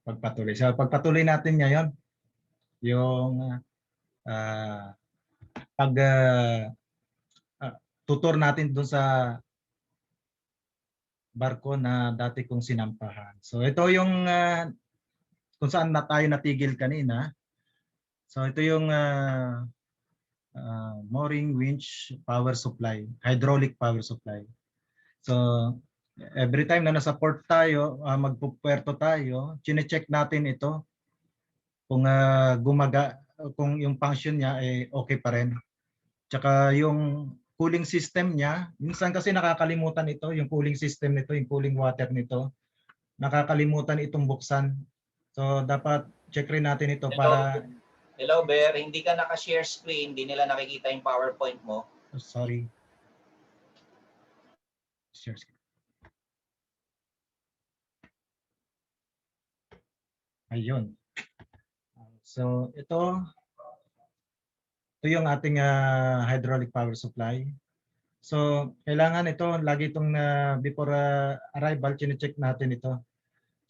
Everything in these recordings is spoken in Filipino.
pagpatuloy. So pagpatuloy natin ngayon yung pag tutor natin doon sa barko na dati kong sinampahan. So ito yung kung saan na tayo natigil kanina. So ito yung mooring winch power supply, hydraulic power supply. So every time na nasa port tayo, magpupuerto tayo, chine-check natin ito kung kung yung function niya ay okay pa rin. Tsaka yung cooling system niya, minsan kasi nakakalimutan ito, yung cooling system nito, yung cooling water nito, nakakalimutan itong buksan. So dapat check rin natin ito para... Hello, Bear. Hindi ka naka-share screen, hindi nila nakikita yung PowerPoint mo. Oh, sorry. Share screen. Ayun. So ito yung ating hydraulic power supply. So kailangan ito, lagi itong before arrival, chine-check natin ito.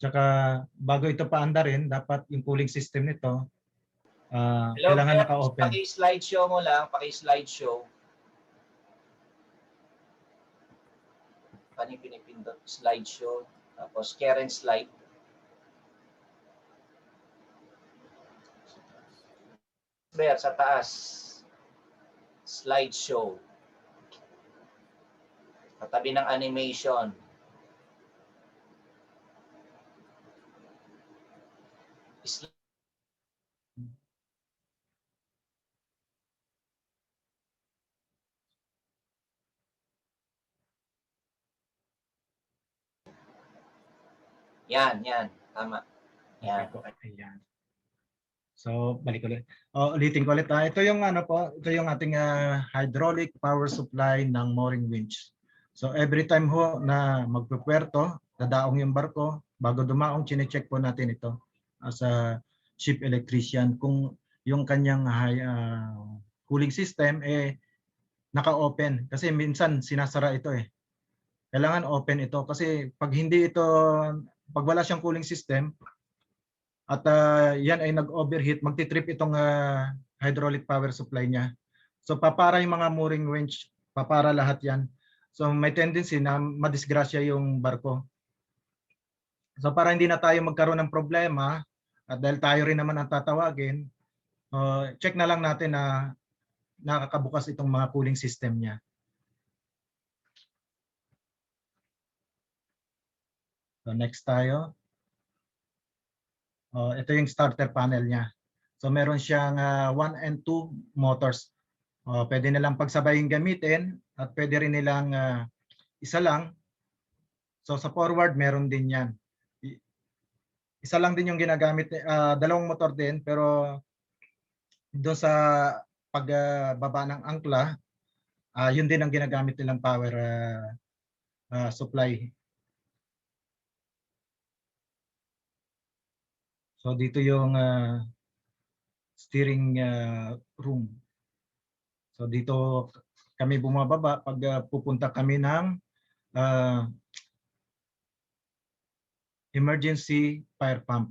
Tsaka bago ito paandarin, dapat yung cooling system nito Hello, kailangan Bear. naka-open. Paki-slideshow mo lang, paki-slideshow. Paano pinipindot? Slideshow. Tapos current slide. Bear, sa taas. Slideshow. Katabi ng animation. Yan. Tama. Yan. Okay. Ayan. So, balik ulit. Ulitin ko ulit. Ito yung ito yung ating hydraulic power supply ng mooring winch. So, every time ho na magpupuerto, dadaong yung barko, bago dumaong, chine-check po natin ito as a ship electrician kung yung kanyang cooling system naka-open. Kasi minsan sinasara ito eh. Kailangan open ito kasi pag wala siyang cooling system, at yan ay nag-overheat, magti-trip itong hydraulic power supply niya. So papara yung mga mooring winch, papara lahat yan. So may tendency na madisgrasya yung barko. So para hindi na tayo magkaroon ng problema, at dahil tayo rin naman ang tatawagin, check na lang natin na nakakabukas itong mga cooling system niya. So next tayo. Ito yung starter panel niya. So meron siyang 1 and 2 motors. Pwede nilang pagsabayin gamitin at pwede rin nilang isa lang. So sa forward meron din yan. Isa lang din yung ginagamit, dalawang motor din, pero doon sa pagbaba ng angkla, yun din ang ginagamit nilang power supply. So dito yung steering room. So dito kami bumababa pag pupunta kami ng emergency fire pump.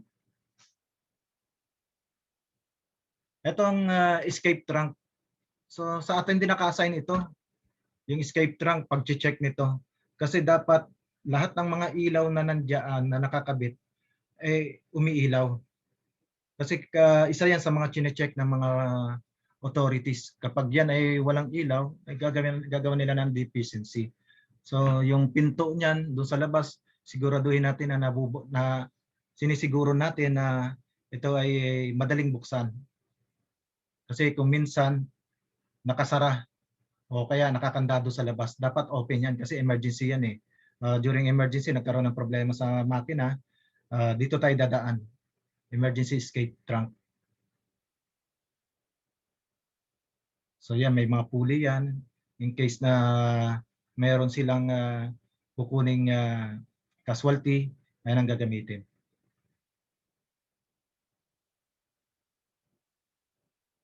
Ito ang escape trunk. So sa atin din naka-assign ito, yung escape trunk, pag-check nito. Kasi dapat lahat ng mga ilaw na nandiyan na nakakabit umiilaw. Kasi isa yan sa mga chine-check ng mga authorities. Kapag yan ay walang ilaw, ay gagawin nila ng deficiency. So yung pinto niyan doon sa labas, siguraduhin natin na sinisiguro natin na ito ay madaling buksan. Kasi kung minsan nakasara o kaya nakakandado sa labas, dapat open yan kasi emergency yan eh. During emergency, nagkaroon ng problema sa makina, dito tayo dadaan. Emergency escape trunk. So yan, may mga pulley yan in case na mayroon silang kukuning casualty, ayan ang gagamitin.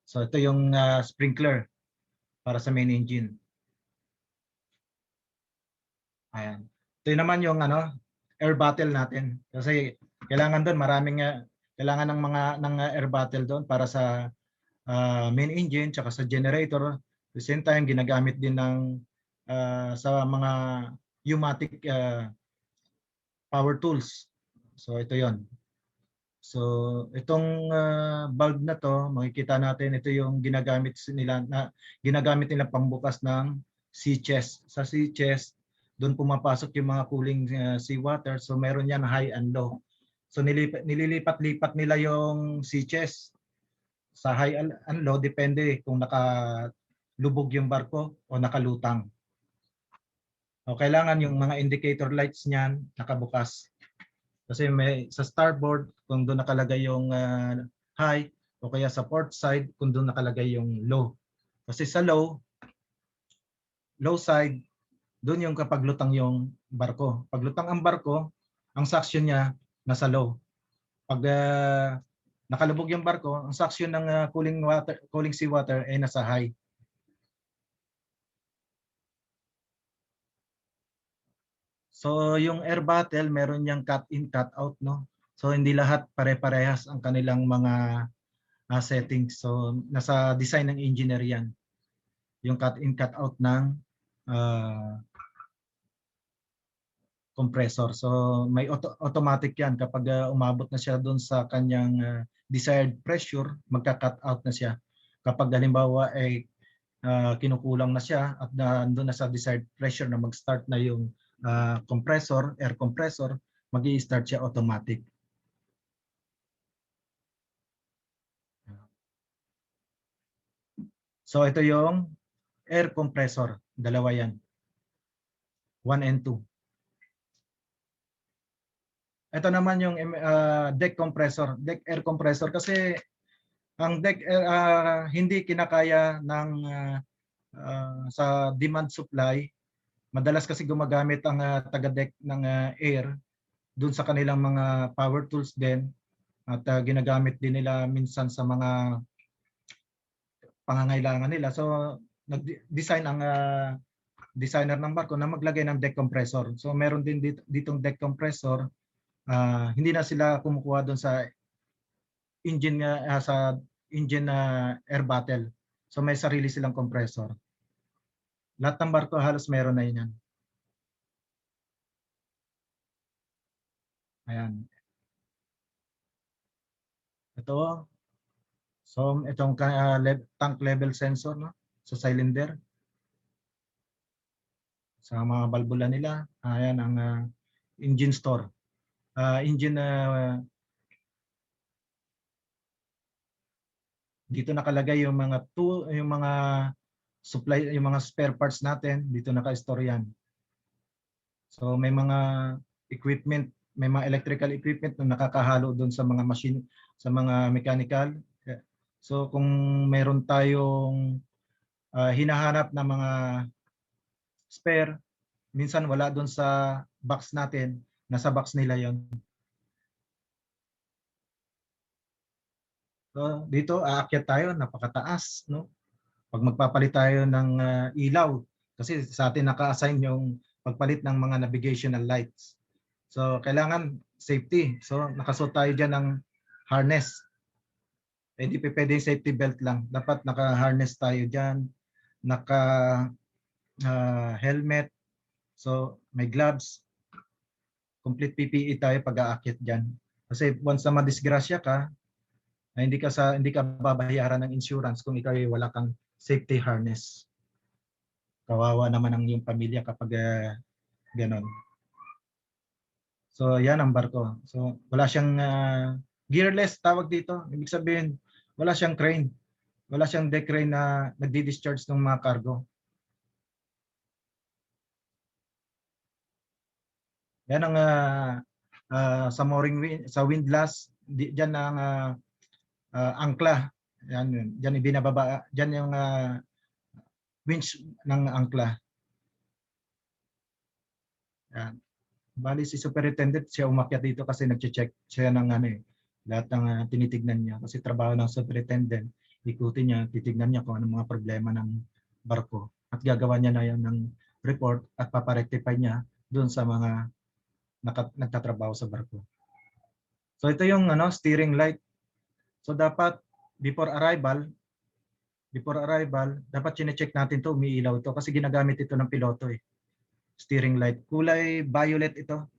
So ito yung sprinkler para sa main engine. Ayan. Ito naman yung air bottle natin. Kasi Kailangan doon maraming kailangan ng mga air battle doon para sa main engine tsaka sa generator. At the same time ginagamit din ng sa mga pneumatic power tools. So ito 'yon. So itong valve na to, makikita natin ito yung ginagamit nila pambukas ng sea chest. Sa sea chest, doon pumapasok yung mga cooling seawater. So meron yan high and low. So nililipat-lipat nila yung sea chest sa high and low, depende kung nakalubog yung barko o nakalutang. O kailangan yung mga indicator lights niyan nakabukas. Kasi may sa starboard kung doon nakalagay yung high o kaya sa port side kung doon nakalagay yung low. Kasi sa low side, doon yung kapag lutang yung barko. Pag lutang ang barko, ang suction niya nasa low. Pag nakalubog yung barko, ang suction ng cooling seawater ay nasa high. So yung air battle, meron niyang cut in, cut out, no? So hindi lahat pare-parehas ang kanilang mga settings. So nasa design ng engineer yan. Yung cut in, cut out ng compressor. So may automatic yan. Kapag umabot na siya doon sa kanyang desired pressure, magka-cut out na siya. Kapag halimbawa ay kinukulang na siya at doon na sa desired pressure na mag-start na yung compressor, air compressor, mag-i-start siya automatic. So ito yung air compressor. Dalawa yan. 1 and 2. Ito naman yung deck compressor, deck air compressor kasi ang deck air hindi kinakaya ng sa demand supply. Madalas kasi gumagamit ang taga-deck ng air doon sa kanilang mga power tools din at ginagamit din nila minsan sa mga pangangailangan nila. So nag-design ang designer ng barko na maglagay ng deck compressor. So meron din ditong deck compressor. Hindi na sila kumukuha doon sa engine air battle. So may sarili silang compressor. Lahat ng barko halos meron na yan. Ayan. Ito. So itong tank level sensor, no, sa cylinder. Sa mga balbula nila. Ayan ang engine store. Dito nakalagay yung mga supply, yung mga spare parts natin, dito naka-store yan. So may mga equipment, may mga electrical equipment na nakakahalo doon sa mga machine, sa mga mechanical. So kung meron tayong hinahanap na mga spare, minsan wala doon sa box natin, nasa box nila yon. So dito aakyat tayo, napakataas, no? Pag magpapalit tayo ng ilaw, kasi sa atin naka-assign yung pagpalit ng mga navigational lights. So kailangan safety. So nakasuot tayo dyan ng harness. Hindi pwede safety belt lang. Dapat naka-harness tayo dyan, naka-helmet, so may gloves, complete PPE tayo pag aakyat dyan. Kasi once na madisgrasya ka, hindi ka babayaran ng insurance kung ikaw ay wala kang safety harness. Kawawa naman ang iyong pamilya kapag ganon. So yan ang barko. So wala siyang gearless tawag dito. Ibig sabihin wala siyang crane. Wala siyang deck crane na nagdi-discharge ng mga cargo. Yan ang sa mooring sa windlass, diyan ang angkla. Yan, diyan ibinababa, diyan yung winch ng angkla. Yan. Bali si superintendent siya umakyat dito kasi nagche-check siya ng lahat ng tinitignan niya kasi trabaho ng superintendent, ikutin niya, titignan niya kung anong mga problema ng barko at gagawa niya na yan ng report at paparectify niya doon sa mga nagtatrabaho sa barko. So ito yung steering light. So dapat before arrival, dapat chine-check natin to, umiilaw ito kasi ginagamit ito ng piloto eh. Steering light. Kulay violet ito.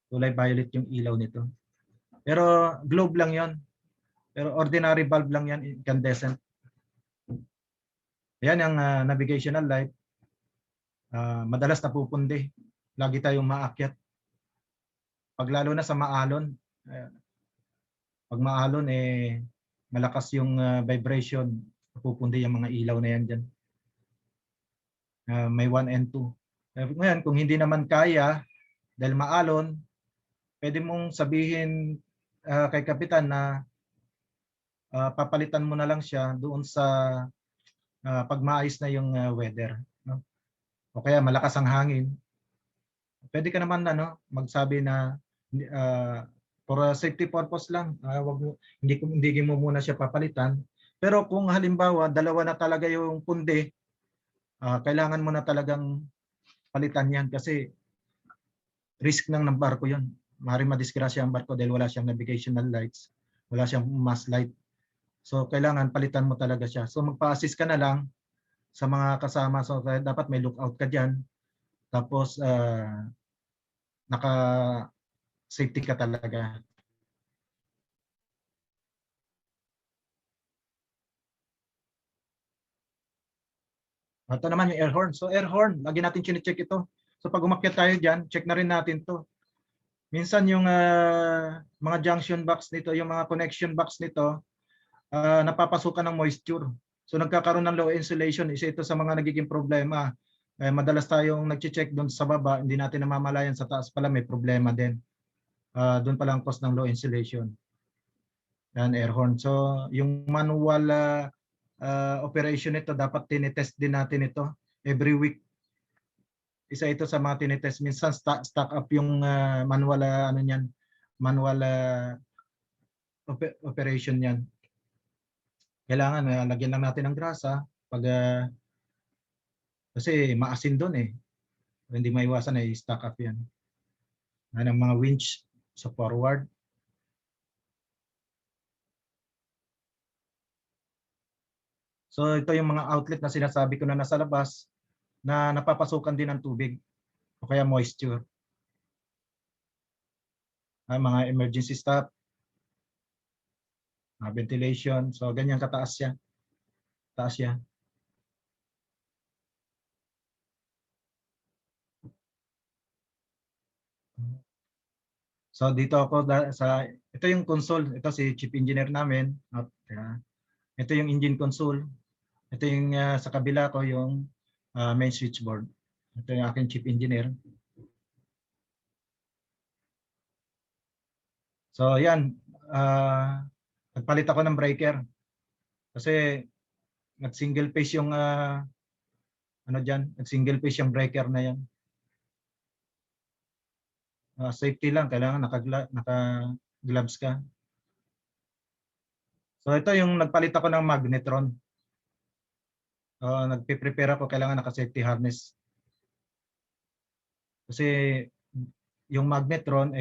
Kulay violet yung ilaw nito. Pero globe lang 'yon. Pero ordinary bulb lang yan, incandescent. Yan ang navigational light. Madalas napupundi. Lagi tayong maakyat. Pag lalo na sa maalon, pag maalon malakas yung vibration, napupundi yung mga ilaw na yan dyan. May 1 and 2. Ngayon, kung hindi naman kaya, dahil maalon, pwede mong sabihin kay kapitan na papalitan mo na lang siya doon sa pag maayos na yung weather. No? O kaya malakas ang hangin. Pwede ka naman magsabi na for safety purpose lang, hindi mo muna siya papalitan. Pero kung halimbawa dalawa na talaga yung pundi, kailangan mo na talagang palitan yan kasi risk ng barko yun. Maaaring madisgrasya ang barko dahil wala siyang navigational lights, wala siyang mast light. So kailangan palitan mo talaga siya. So magpa-assist ka na lang sa mga kasama. So dapat may lookout ka diyan. Tapos naka-safety ka talaga. Ito naman yung air horn. So air horn, lagi natin chine-check ito. So pag umakyat tayo diyan, check na rin natin 'to. Minsan yung mga junction box nito, yung mga connection box nito, napapasukan ng moisture. So nagkakaroon ng low insulation. Isa ito sa mga nagiging problema. Madalas tayong nagche-check doon sa baba, hindi natin namamalayan sa taas pala may problema din. Doon pala ang cause ng low insulation. Yan, air horn. So yung manual operation nito, dapat tinetest din natin ito every week. Isa ito sa mga tinetest. Minsan stock up yung manual manual operation yan. Kailangan lagyan lang natin ng grasa pag kasi maasin doon eh. Hindi maiwasan ay stock up yan. Ang mga winch sa forward. So ito yung mga outlet na sinasabi ko na nasa labas na napapasukan din ng tubig o kaya moisture. Mga emergency stop, ventilation. So ganyan kataas siya. Taas siya. So dito ako ito yung console. Ito si chief engineer namin. Ito yung engine console. Ito yung sa kabila ko yung main switchboard. Ito yung aking chief engineer. So yan, nagpalit ako ng breaker kasi nag-single phase yung nag-single phase yung breaker na yan. Safety lang, kailangan naka-gloves ka. So ito yung nagpalit ako ng magnetron. Nagpe-prepare ako, kailangan naka-safety harness. Kasi yung magnetron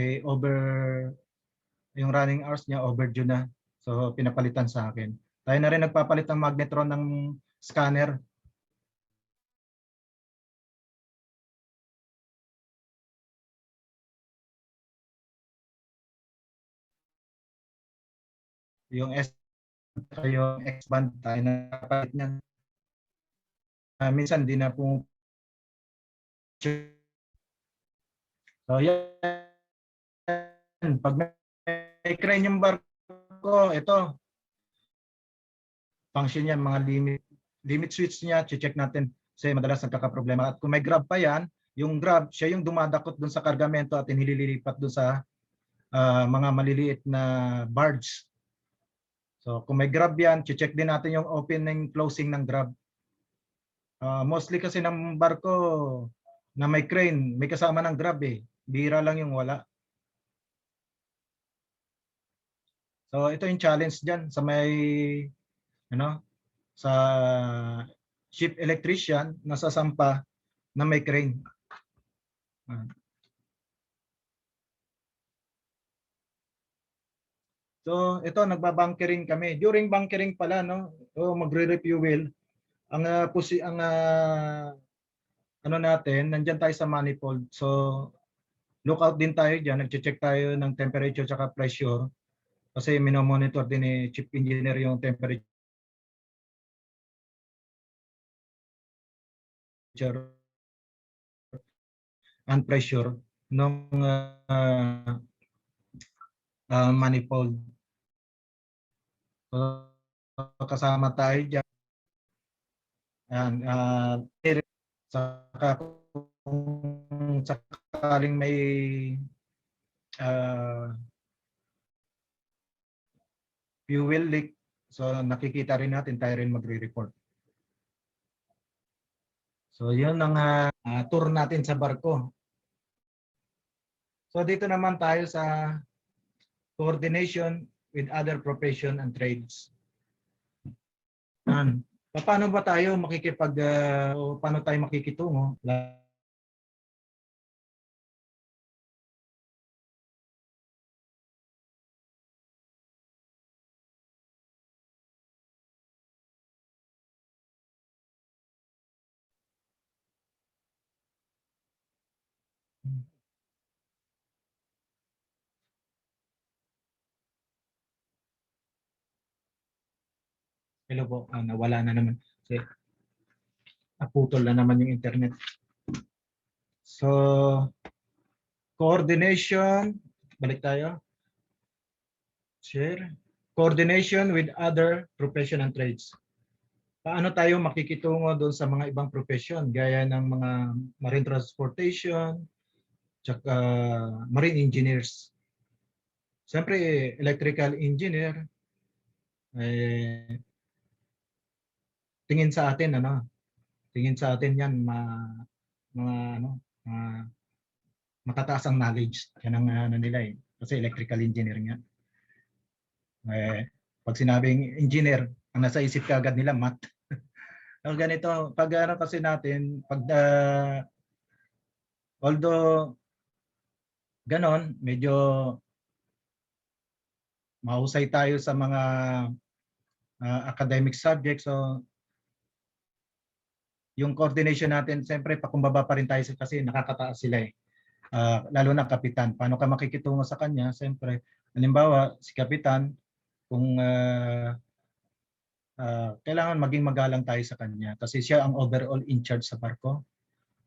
yung running hours niya overdue na. So pinapalitan sa akin. Tayo na rin nagpapalit ng magnetron ng scanner. Yung yung X-band tayo nagpapalit niyan. Minsan di na po. So yan. Pag may crane yung barko, ito. Function yan, mga limit switch niya, check natin kasi madalas nagkakaproblema. At kung may grab pa yan, yung grab, siya yung dumadakot dun sa kargamento at inililipat dun sa mga maliliit na barge. So kung may grab yan, check din natin yung opening closing ng grab. Mostly kasi ng barko na may crane, may kasama ng grab eh. Bihira lang yung wala. So ito yung challenge diyan sa may sa ship electrician nasa sampa na may crane. So ito, nagbabunkering kami. During bunkering pala, no, magre-refuel. Ano natin, nandiyan tayo sa manifold. So lookout din tayo diyan, nagche-check tayo ng temperature at pressure kasi minomonitor din ni Chief Engineer yung temperature and pressure ng manifold. So, kasama tayo diyan. Yan, saka kung sakaling may fuel leak, so nakikita rin natin, tayo rin magre-report. So yun ang tour natin sa barko. So dito naman tayo sa coordination with other profession and trades. Paano ba tayo paano tayo makikitungo? Hello po, nawala na naman. Kasi naputol na naman yung internet. So, coordination, balik tayo. Share. Coordination with other profession and trades. Paano tayo makikitungo doon sa mga ibang profession gaya ng mga marine transportation, tsaka marine engineers. Siyempre, electrical engineer, tingin sa atin yan matataas ang knowledge yan ang nila kasi electrical engineer nga. Pag sinabing engineer, ang nasa isip kaagad nila math. Ganito, pag kasi natin, although ganon, medyo mahusay tayo sa mga academic subjects, so yung coordination natin, siyempre pakumbaba pa rin tayo kasi nakakataas sila lalo na kapitan. Paano ka makikitungo sa kanya? Siyempre, halimbawa, si kapitan, kung kailangan maging magalang tayo sa kanya kasi siya ang overall in charge sa barko.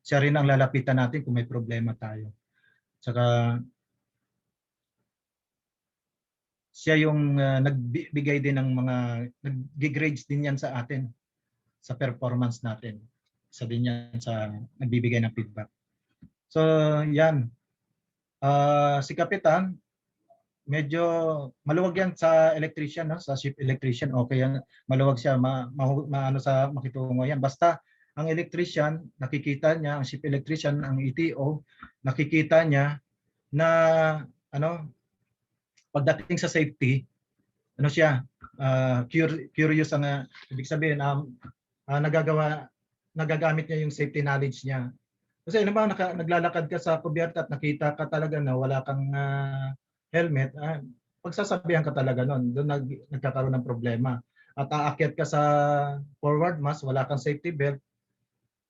Siya rin ang lalapitan natin kung may problema tayo. Saka siya yung nagbigay din ng mga nag-grades din yan sa atin sa performance natin. Isa din yan sa nagbibigay ng feedback. So yan, si kapitan medyo maluwag yan sa electrician, no? Sa ship electrician, okay yan, maluwag siya, maano sa makitungo yan. Basta ang electrician, nakikita niya, ang ship electrician, ang ETO, nakikita niya na pagdating sa safety, curious ang ibig sabihin, nagagamit niya yung safety knowledge niya. Kasi naglalakad ka sa kubyerta at nakita ka talaga na wala kang helmet, pagsasabihan ka talaga nun, doon nagkakaroon ng problema. At aakyat ka sa forward mast, wala kang safety belt,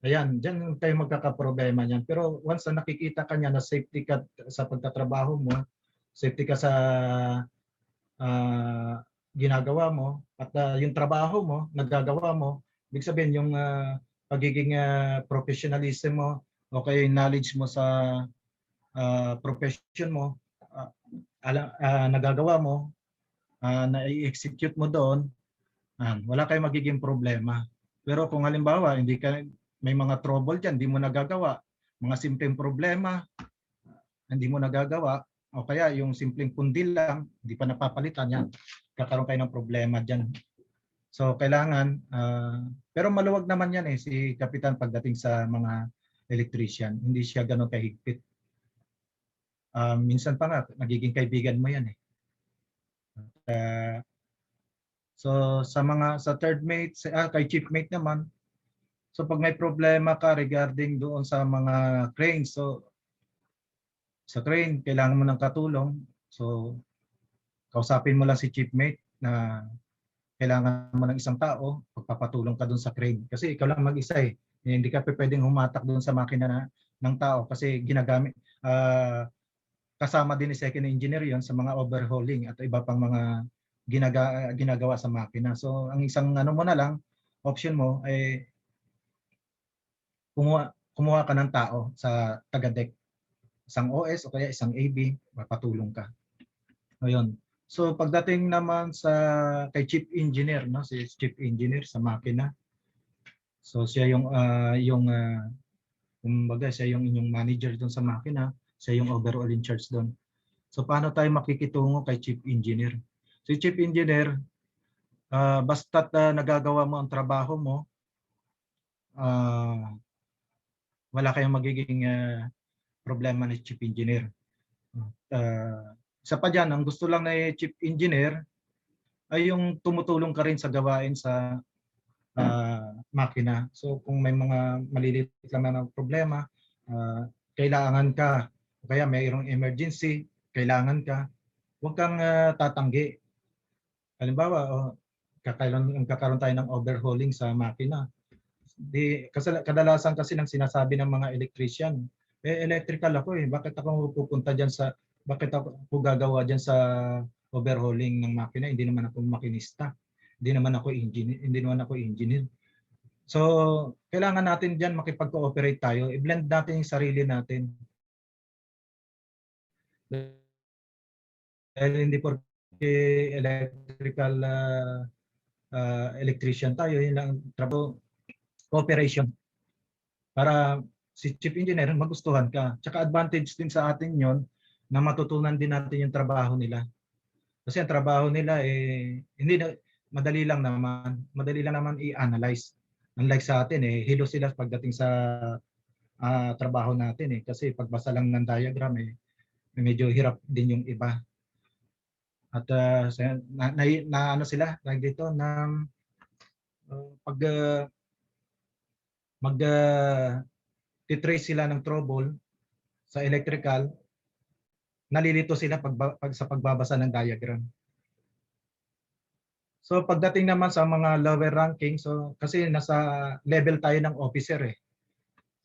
ayan, dyan tayo magkakaproblema niyan. Pero once na nakikita ka niya na safety ka sa pagtatrabaho mo, safety ka sa ginagawa mo, at yung trabaho mo, nagagawa mo, ibig sabihin yung pagiging professionalism mo, o kaya yung knowledge mo sa profession mo, nagagawa mo, na-execute mo doon, wala kayong magiging problema. Pero kung halimbawa, may mga trouble dyan, hindi mo nagagawa, mga simpleng problema, hindi mo nagagawa, o kaya yung simpleng pundil lang, hindi pa napapalitan yan, kakaroon kayo ng problema dyan. So kailangan, pero maluwag naman yan si Kapitan pagdating sa mga electrician, hindi siya ganun kahigpit. Minsan pa nga, nagiging kaibigan mo yan so sa third mate, kay chief mate naman, so pag may problema ka regarding doon sa mga cranes, so sa crane, kailangan mo ng katulong. So kausapin mo lang si chiefmate na kailangan mo ng isang tao, pagpapatulong ka doon sa crane. Kasi ikaw lang mag-isa eh. Hindi ka pwedeng humatak doon sa makina ng tao kasi ginagamit, kasama din ni second engineer yon sa mga overhauling at iba pang mga ginagawa sa makina. So ang isang ano mo na lang, option mo ay kumuha ka ng tao sa taga-deck. Isang OS o kaya isang AB, mapatulong ka. Ayun. So pagdating naman sa kay chief engineer, no, si chief engineer sa makina. So siya kumbaga siya yung inyong manager doon sa makina, siya yung overall in charge doon. So paano tayo makikitungo kay chief engineer? Si chief engineer, basta't nagagawa mo ang trabaho mo, wala kayong magiging problema ni chief engineer. Isa pa dyan, ang gusto lang na chief engineer ay yung tumutulong ka rin sa gawain sa makina. So kung may mga maliliit lang na problema, kailangan ka, o kaya mayroong emergency, kailangan ka, huwag kang tatanggi. Halimbawa, kakaroon tayo ng overhauling sa makina. Kadalasan kasi ng sinasabi ng mga electrician, electrical ako eh, bakit ako pupunta diyan bakit ako gagawa diyan sa overhauling ng makina, hindi naman ako makinista, hindi naman ako engineer. So, kailangan natin diyan makipag-cooperate tayo, i-blend natin yung sarili natin. Dahil hindi porke electrician tayo, yun lang trabaho, cooperation. Para si chief engineer magustuhan ka. Tsaka advantage din sa atin yon na matutunan din natin yung trabaho nila. Kasi ang trabaho nila hindi na, madali lang naman i-analyze. Unlike sa atin hilo sila pagdating sa trabaho natin kasi pagbasa lang ng diagram medyo hirap din yung iba. At ano sila dito ng pag titrace sila ng trouble sa electrical, nalilito sila sa pagbabasa ng diagram. So pagdating naman sa mga lower ranking, so kasi nasa level tayo ng officer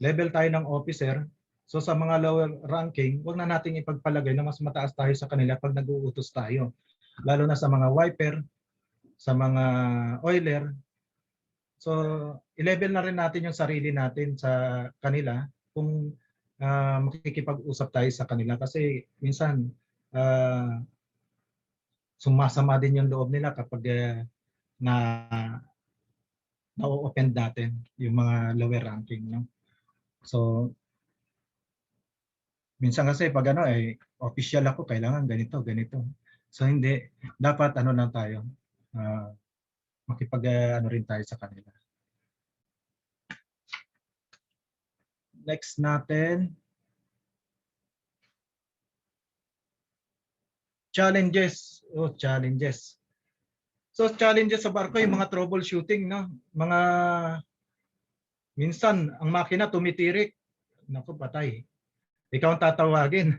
Level tayo ng officer. So sa mga lower ranking, wag na nating ipagpalagay na mas mataas tayo sa kanila pag nag-uutos tayo. Lalo na sa mga wiper, sa mga oiler. So i-level na rin natin yung sarili natin sa kanila kung makikipag-usap tayo sa kanila kasi minsan sumasama din yung loob nila kapag na-offend natin yung mga lower ranking, no? So minsan kasi pag official ako, kailangan ganito. So hindi, dapat lang tayo, makipag rin tayo sa kanila. Next natin, challenges. Challenges. So challenges sa barko yung mga troubleshooting, no? Minsan ang makina tumitirik. Naku, patay. Ikaw ang tatawagin.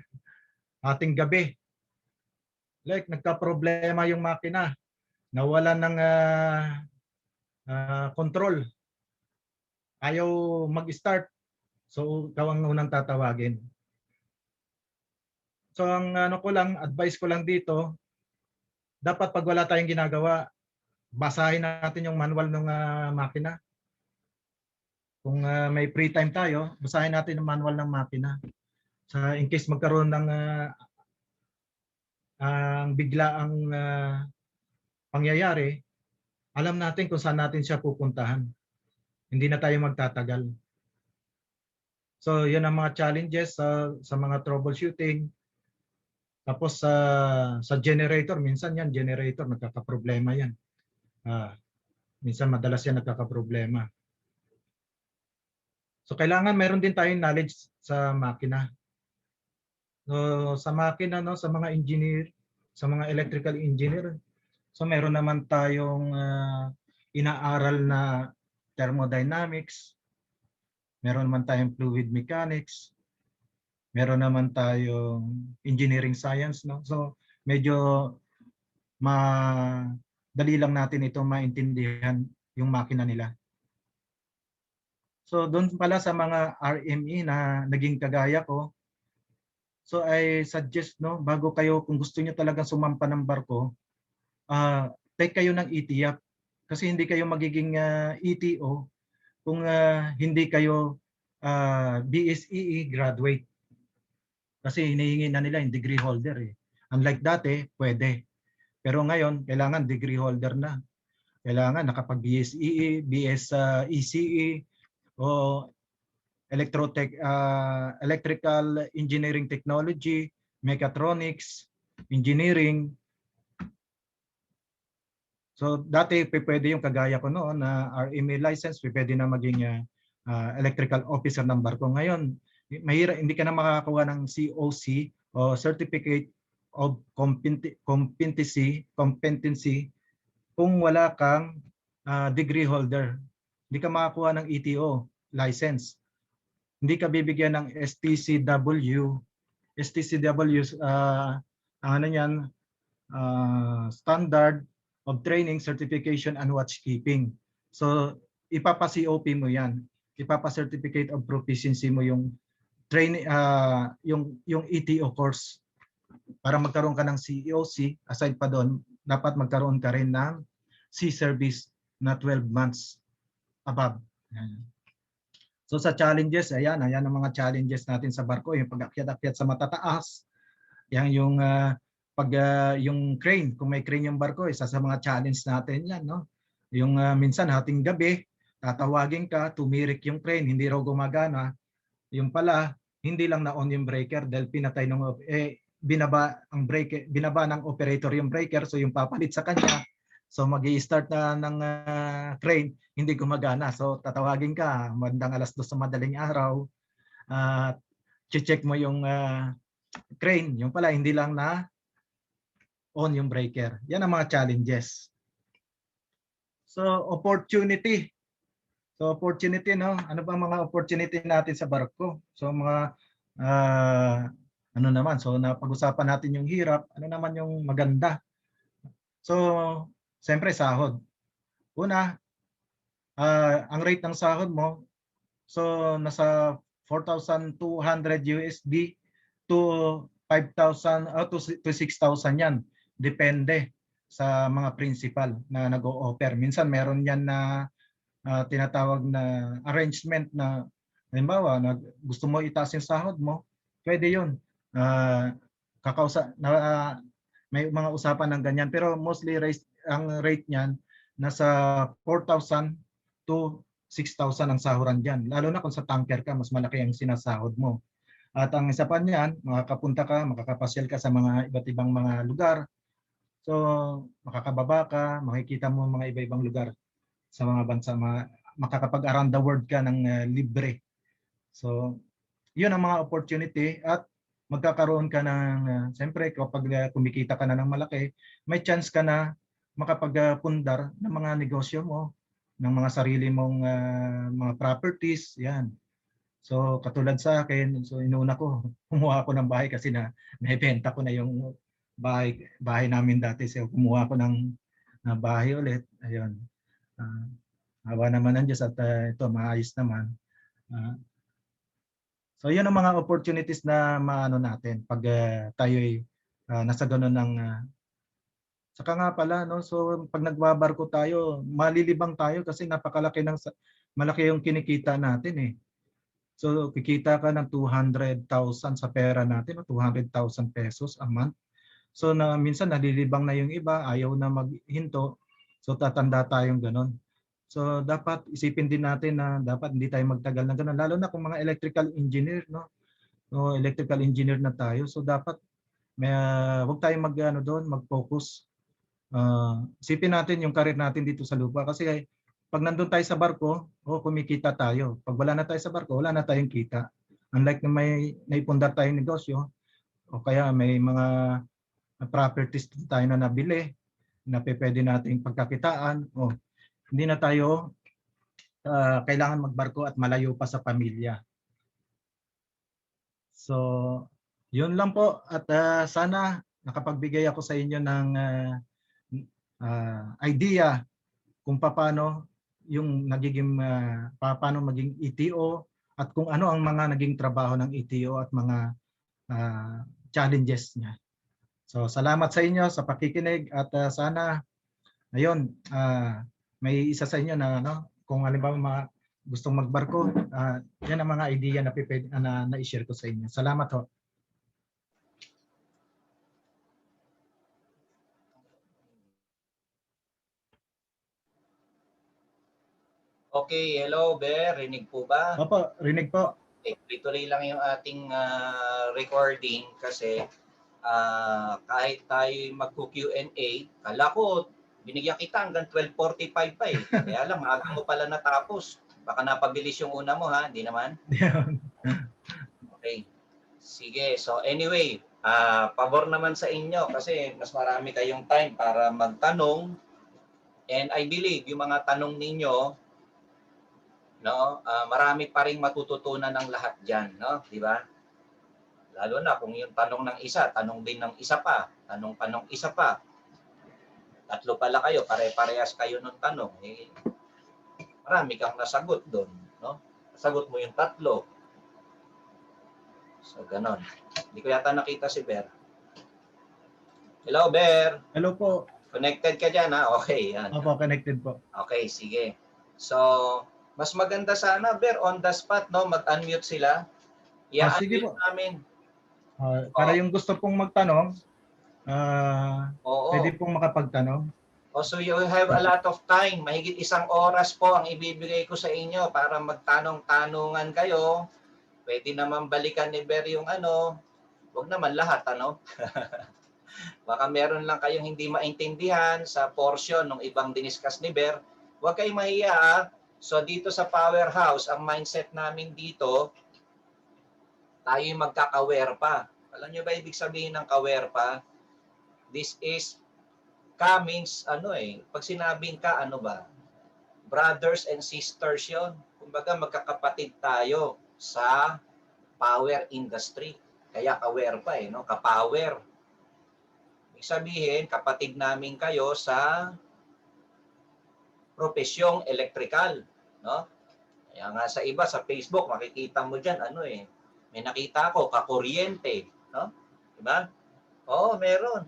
Ating gabi. Like nagka-problema yung makina. Nawalan ng control. Ayaw mag-start. So ikaw ang unang tatawagin. So ang advice ko lang dito, dapat pag wala tayong ginagawa, basahin natin yung manual ng makina. Kung may free time tayo, basahin natin yung manual ng makina. In case magkaroon ng biglaang pangyayari, alam natin kung saan natin siya pupuntahan. Hindi na tayo magtatagal. So, yun ang mga challenges sa mga troubleshooting. Tapos sa generator, minsan yan, generator, nagkakaproblema yan. Minsan madalas yan nagkakaproblema. So, kailangan meron din tayong knowledge sa makina. So, sa makina, no, sa mga engineer, sa mga electrical engineer, so meron naman tayong inaaral na thermodynamics, meron naman tayong fluid mechanics, meron naman tayong engineering science, no? So medyo madali lang natin ito maintindihan yung makina nila. So doon pala sa mga RME na naging kagaya ko, so I suggest bago kayo kung gusto niyo talagang sumampa ng barko, take kayo ng ETIAP kasi hindi kayo magiging ETO kung hindi kayo BSEE graduate. Kasi hinihingi na nila yung degree holder eh. Unlike dati, pwede. Pero ngayon, kailangan degree holder na. Kailangan nakapag-BSEE, BS-ECE, o electrical engineering technology, mechatronics, engineering. So dati pwede yung kagaya ko noon na RMA license, pwede na maging electrical officer ng barko. Ngayon, mahirap, hindi ka na makakakuha ng COC o Certificate of Competency kung wala kang degree holder. Hindi ka makakuha ng ETO license. Hindi ka bibigyan ng STCW. STCW, ano yan, Standard of Training, Certification, and Watchkeeping. So, ipapa-COP mo yan. Ipapa-Certificate of Proficiency mo yung training, yung ETO course. Para magkaroon ka ng COC, aside pa doon, dapat magkaroon ka rin ng sea service na 12 months above. So sa challenges, ayan ang mga challenges natin sa barko, yung pag-akyat-akyat sa matataas, yan yung yung crane, kung may crane yung barko, isa sa mga challenge natin yan, no? Yung minsan hating gabi, tatawagin ka, tumirik yung crane, hindi raw gumagana. Yung pala, hindi lang na-on yung breaker dahil pinatay ng binaba ng operator yung breaker, so yung papalit sa kanya. So magi-start na ng crane, hindi gumagana. So tatawagin ka, bandang 2:00 sa madaling araw, check mo yung crane, yung pala hindi lang na on yung breaker. Yan ang mga challenges. So opportunity. So opportunity, no? Ano ba mga opportunity natin sa barko? So mga ano naman, so napag-usapan natin yung hirap, ano naman yung maganda. So siyempre sahod. Una, ang rate ng sahod mo, so nasa 4,200 USD to 5,000 to 6,000 yan. Depende sa mga principal na nag-o-offer. Minsan meron yan na tinatawag na arrangement na halimbawa gusto mo itaas yung sahod mo, pwede yun. May mga usapan ng ganyan, pero mostly ang rate niyan nasa 4,000 to 6,000 ang sahuran diyan. Lalo na kung sa tanker ka, mas malaki ang sinasahod mo. At ang isa pa niyan, makakapunta ka, makakapasyal ka sa mga iba't ibang mga lugar. So, makakababa ka, makikita mo mga iba-ibang lugar sa mga bansa, makakapag-around the world ka ng libre. So, yun ang mga opportunity at magkakaroon ka ng, siyempre kapag kumikita ka na ng malaki, may chance ka na makapagpundar ng mga negosyo mo, ng mga sarili mong mga properties, yan. So katulad sa akin, so inuna ko, kumuha ako ng bahay kasi naibenta ko na yung bahay namin dati. So kumuha ko ng bahay ulit. Ayun. Awa naman ng Diyos at ito maayos naman. So yun ang mga opportunities na maano natin pag tayo'y nasa ganun ng saka nga pala, no, so pag nagbabarko tayo, malilibang tayo kasi malaki yung kinikita natin eh. So kikita ka ng 200,000 sa pera natin, 200,000 pesos a month. So minsan nalilibang na yung iba, ayaw na maghinto. So tatanda tayong ganun. So dapat isipin din natin na dapat hindi tayo magtagal na ganun. Lalo na kung mga electrical engineer, no? So electrical engineer na tayo. So dapat huwag tayong mag-focus. Isipin natin yung career natin dito sa lupa kasi pag nandun tayo sa barko, kumikita tayo. Pag wala na tayo sa barko, wala na tayong kita. Unlike na may naipundar tayong negosyo o kaya may mga properties tayo na nabili na pwede nating pagkakitaan, hindi na tayo kailangan magbarko at malayo pa sa pamilya. So, yun lang po at sana nakapagbigay ako sa inyo ng idea kung paano yung nagiging paano maging ETO at kung ano ang mga naging trabaho ng ETO at mga challenges niya. So salamat sa inyo sa pakikinig at sana ayun may isa sa inyo na kung halimbawa mga gustong magbarko, yan ang mga idea na na-share ko sa inyo. Salamat ho. Okay, hello Ber, rinig po ba? Opo, rinig po. Tuloy lang yung ating recording kasi kahit tayo magku-Q&A, kala ko binigyan kita hanggang 12:45 pa eh. Kaya lang, maaga mo pala natapos. Baka napabilis yung una mo ha, hindi naman? Okay. Sige, so anyway, pabor naman sa inyo kasi mas marami kayong time para magtanong. And I believe yung mga tanong ninyo, marami pa ring matututunan ng lahat diyan, di ba? Lalo na kung yung tanong ng isa, tanong din ng isa pa, tanong pa ng isa pa. Tatlo pala kayo, pare-parehas kayo ng tanong. Marami kang nasagot doon, Nasagot mo yung tatlo. So, ganon. Hindi ko yata nakita si Ber. Hello, Ber. Hello po. Connected ka dyan, ha? Okay, yan. Opo, connected po. Okay, sige. So, mas maganda sana, Ber, on the spot, mag-unmute sila. Sige po. Namin. Para yung gusto pong magtanong, Oo. pwede pong makapagtanong. So you have a lot of time. Mahigit 1 oras po ang ibibigay ko sa inyo para magtanong-tanungan kayo. Pwede naman balikan ni Ber yung wag naman lahat, Baka meron lang kayong hindi maintindihan sa portion ng ibang diniscuss ni Ber. Huwag kayong mahiya. So dito sa Powerhouse, ang mindset namin dito, tayo magkaka-aware pa. Alam niyo ba ibig sabihin ng ka-aware pa? This is ka means pag sinabing ka, brothers and sisters yon. Kumbaga magkakapatid tayo sa power industry. Kaya aware pa ka-power. Ibig sabihin, kapatid namin kayo sa profesyong electrical, Kaya nga sa iba sa Facebook makikita mo diyan may nakita ko kakuryente, Diba? Oo, meron.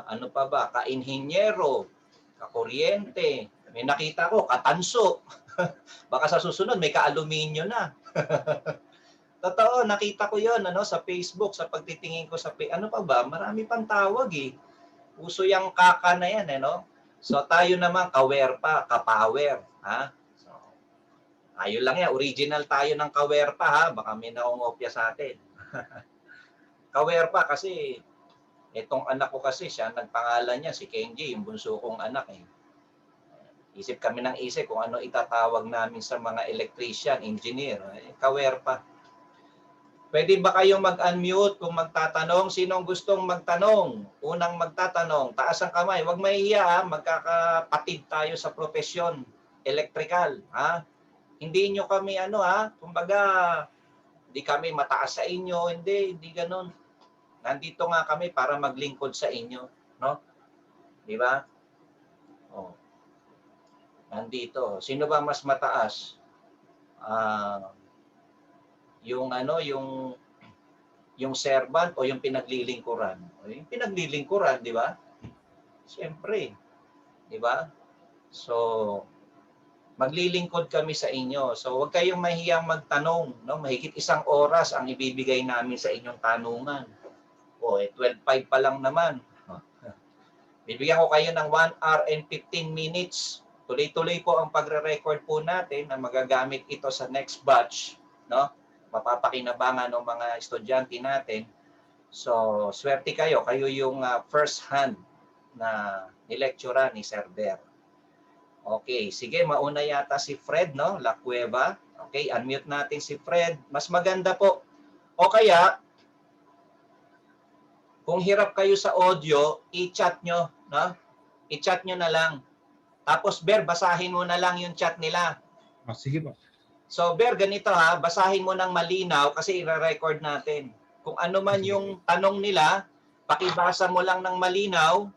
Ano pa ba? Ka-inhinyero, ka-kuryente. May nakita ko, katanso. Baka sa susunod, may ka-aluminyo na. Totoo, nakita ko yon sa Facebook, sa pagtitingin ko sa... Ano pa ba? Marami pang tawag eh. Uso yung kaka na yan So tayo naman, ka-aware pa, ka-power. So, tayo lang yan. Original tayo ng ka-aware pa ha. Baka may naungopya sa atin. Ka-aware pa kasi... Itong anak ko kasi siya, nagpangalan niya si Kenji, yung bunso kong anak Isip kami ng isip kung ano itatawag namin sa mga electrician, engineer. Ka-aware pa. Pwede ba kayong mag-unmute kung magtatanong? Sinong gustong magtanong? Unang magtatanong, taas ang kamay. Huwag mahihiya, magkakapatid tayo sa profesyon, electrical. Hindi nyo kami kumbaga, hindi kami mataas sa inyo, hindi ganun. Nandito nga kami para maglingkod sa inyo, Di ba? Nandito. Sino ba mas mataas? Yung servant o yung pinaglilingkuran? Yung pinaglilingkuran, di ba? Siyempre. Di ba? So, maglilingkod kami sa inyo. So, huwag kayong mahiyang magtanong, Mahigit 1 oras ang ibibigay namin sa inyong tanungan. 12:05 pa lang naman. Bibigyan ko kayo ng 1 hour and 15 minutes. Tuloy-tuloy po ang pagre-record po natin na magagamit ito sa next batch, Mapapakinabangan ng mga estudyante natin. So, swerte kayo. Kayo yung first hand na nilecturean ni Sir Ber. Okay, sige, mauna yata si Fred, La Cueva. Okay, unmute natin si Fred. Mas maganda po. O kaya, kung hirap kayo sa audio, i-chat nyo, I-chat nyo na lang. Tapos, Ber, basahin mo na lang yung chat nila. Sige po. So, Ber, ganito basahin mo ng malinaw kasi i-record natin. Kung ano man yung tanong nila, pakibasa mo lang ng malinaw,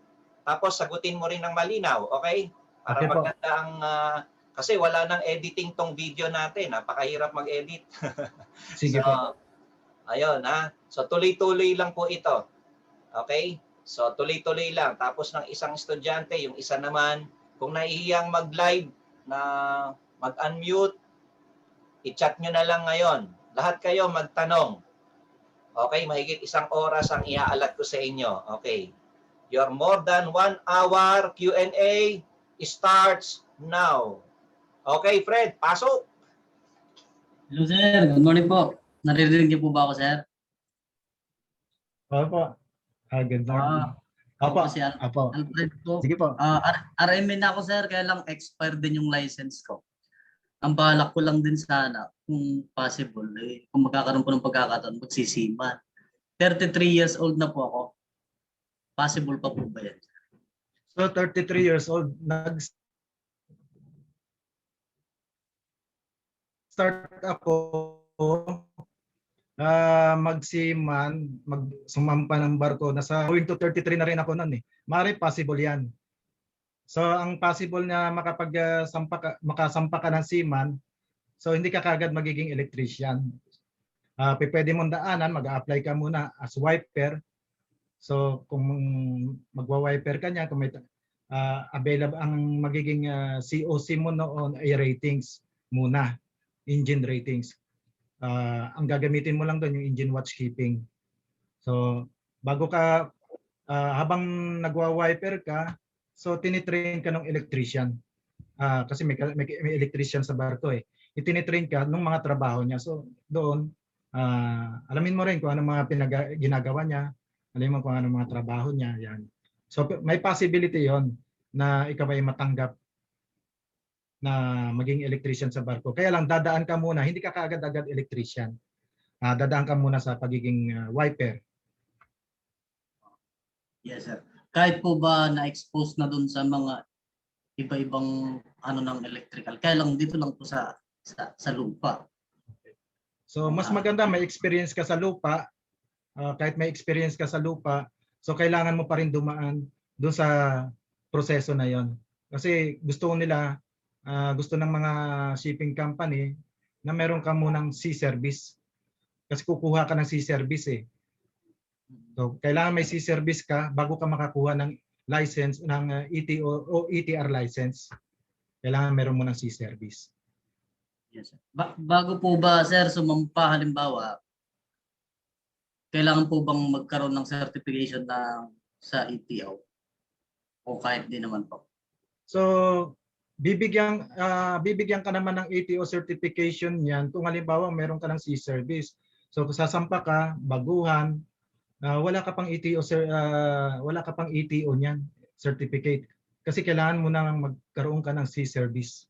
Tapos sagutin mo rin ng malinaw, okay? Para Okay po. maganda ang kasi wala nang editing tong video natin, napakahirap mag-edit. Sige So, po. ayun ha. So tuloy-tuloy lang po ito. Okay? So tuloy-tuloy lang. Tapos ng isang estudyante, yung isa naman, kung nahihiyang mag-live na mag-unmute, i-chat nyo na lang ngayon. Lahat kayo magtanong. Okay? Mahigit 1 oras ang iaalat ko sa inyo. Okay? Your more than 1 hour Q&A starts now. Okay, Fred, pasok. Hello sir, good morning po. Naririnig niyo po ba ako sir? Opo. Good morning. Ako Opo. po si Opo. Alfred po. Sige po. RMN na ako sir, kaya lang expired din yung license ko. Ang balak ko lang din sana, kung possible, kung magkakaroon po ng pagkakataon, magsisiman. 33 years old na po ako. Possible pa po ba yan? So 33 years old, nag-start ako magsiman, sumampa ng barko. Nasa going to 33 na rin ako noon eh. Mari possible yan. So ang possible na makasampa ka ng seaman, so hindi ka kagad magiging electrician. Pwede mong daanan, mag-a-apply ka muna as wiper. So kung magwa-wiper ka niya, kung may available ang magiging COC mo noon ay ratings muna, engine ratings. Ang gagamitin mo lang doon yung engine watchkeeping. So bago ka habang nagwa-wiper ka, so tinitrain ka ng electrician. Kasi may electrician sa barko eh. Itinitrain ka ng mga trabaho niya. So doon alamin mo rin kung ano mga ginagawa niya, alamin mo kung ano mga trabaho niya, yan. So may possibility 'yon na ikaw ay matanggap na maging electrician sa barko. Kaya lang dadaan ka muna, hindi ka kaagad-agad electrician. Dadaan ka muna sa pagiging wiper. Yes sir. Kahit po ba na-expose na dun sa mga iba-ibang ano ng electrical, kaya lang dito lang po sa lupa. So mas maganda may experience ka sa lupa, kahit may experience ka sa lupa, so kailangan mo pa rin dumaan doon sa proseso na 'yon. Kasi gusto nila, gusto ng mga shipping company na meron ka munang sea service. Kasi kukuha ka ng sea service eh. So kailangan may sea service ka bago ka makakuha ng license ng ETO o ETR license. Kailangan meron mo ng sea service. Yes sir. Bago po ba sir sumampa halimbawa, kailangan po bang magkaroon ng certification sa ETO? O kahit di naman po? So bibigyan ka naman ng ETO certification niyan kung halimbawa meron ka ng sea service. So kung sasampa ka, baguhan, wala ka pang ETO niyan, certificate. Kasi kailangan mo nang magkaroon ka ng sea service.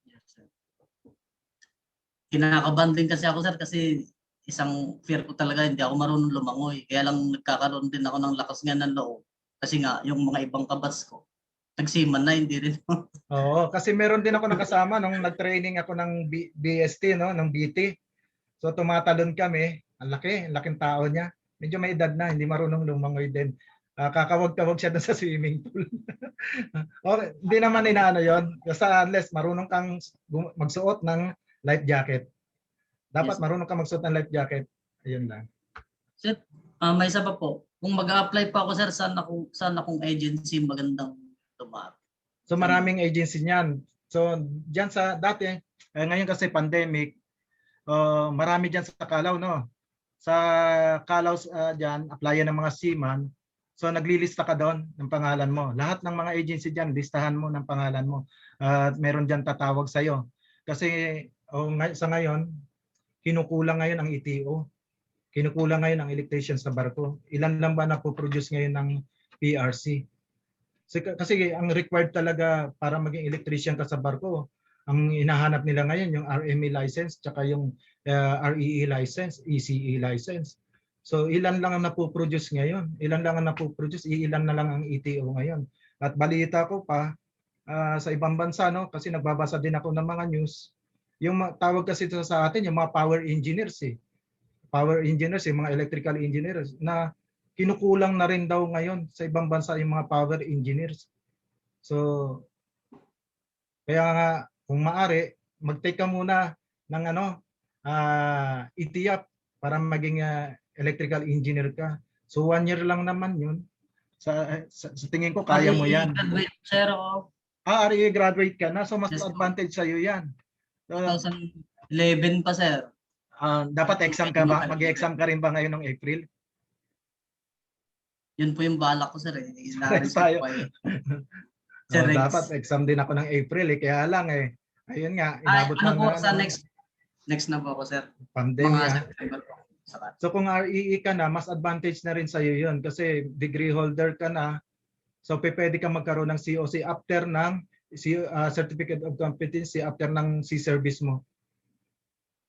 Yes sir. Kinakabahan din kasi ako sir kasi isang fear ko talaga hindi ako marunong lumangoy. Kaya lang nagkakaroon din ako ng lakas nga ng loob. Kasi nga yung mga ibang kabats ko, nagsiman na hindi rin. Oo, kasi meron din ako nakasama nung nag-training ako ng BST, no, ng BT. So tumatalon kami, ang laking tao niya. Medyo may edad na, hindi marunong lumangoy din. Kakawag-kawag siya doon sa swimming pool. Okay, hindi naman inaano 'yon. Basta unless marunong kang magsuot ng life jacket. Dapat Yes. marunong kang magsuot ng life jacket. Ayun lang. Sir, may isa pa po. Kung mag-a-apply pa ako sir, saan akong agency magandang tumawag? So maraming agency niyan. So diyan sa dati, ngayon kasi pandemic, marami diyan sa Calao, no. Sa Calao diyan, applyan ng mga seaman. So naglilista ka doon ng pangalan mo. Lahat ng mga agency diyan, listahan mo ng pangalan mo. Meron diyan tatawag sa iyo. Kasi sa ngayon, kinukulang ngayon ang ETO. Kinukulang ngayon ang electrician sa barko. Ilan lang ba napoproduce ngayon ng PRC? Kasi ang required talaga para maging electrician ka sa barko, ang hinahanap nila ngayon yung RME license tsaka yung REE license, ECE license. So ilan lang ang napoproduce ngayon? Ilan lang ang napoproduce? Ilan na lang ang ETO ngayon? At balita ko pa sa ibang bansa, no, kasi nagbabasa din ako ng mga news, yung tawag kasi ito sa atin yung mga power engineers eh. Power engineers, yung mga electrical engineers na kinukulang na rin daw ngayon sa ibang bansa yung mga power engineers. So, kaya nga, kung maaari, mag-take ka muna ng ETIAP para maging electrical engineer ka. So 1 year lang naman yun. Sa tingin ko, kaya mo yan. Graduate, sir, ako. RE graduate ka na, so mas Yes, po. advantage sa'yo yan. So, 2011 pa, sir. dapat exam ka ba? Mag-exam ka rin ba ngayon ng April? Yun po yung balak ko, sir. Pares tayo. Sir Rex. Dapat exam din ako ng April kaya lang ayun nga, inabot ano po na sa next na po ako, sir? pandemya. Mga September po. So kung REE ka na, mas advantage na rin sa'yo yun kasi degree holder ka na. So pwede kang magkaroon ng COC after ng Certificate of Competency after ng C-Service mo.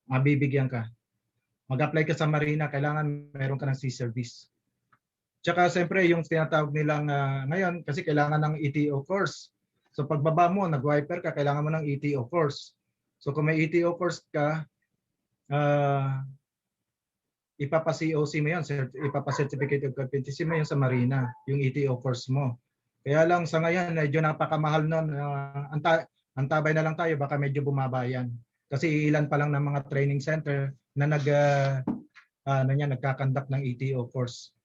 Mabibigyan ka. Mag-apply ka sa Marina, kailangan meron ka ng C-Service. Tsaka siyempre yung tinatawag nilang ngayon kasi kailangan ng ETO course. So pagbaba mo, nag-wiper ka, kailangan mo ng ETO course. So kung may ETO course ka, ipapa-COC mo yan, ipapa-Certificate of Competency mo yan sa Marina, yung ETO course mo. Kaya lang sa ngayon, medyo napakamahal nun. Antabay na lang tayo, baka medyo bumaba yan. Kasi ilan pa lang ng mga training center na nagkakandak ng ETO course.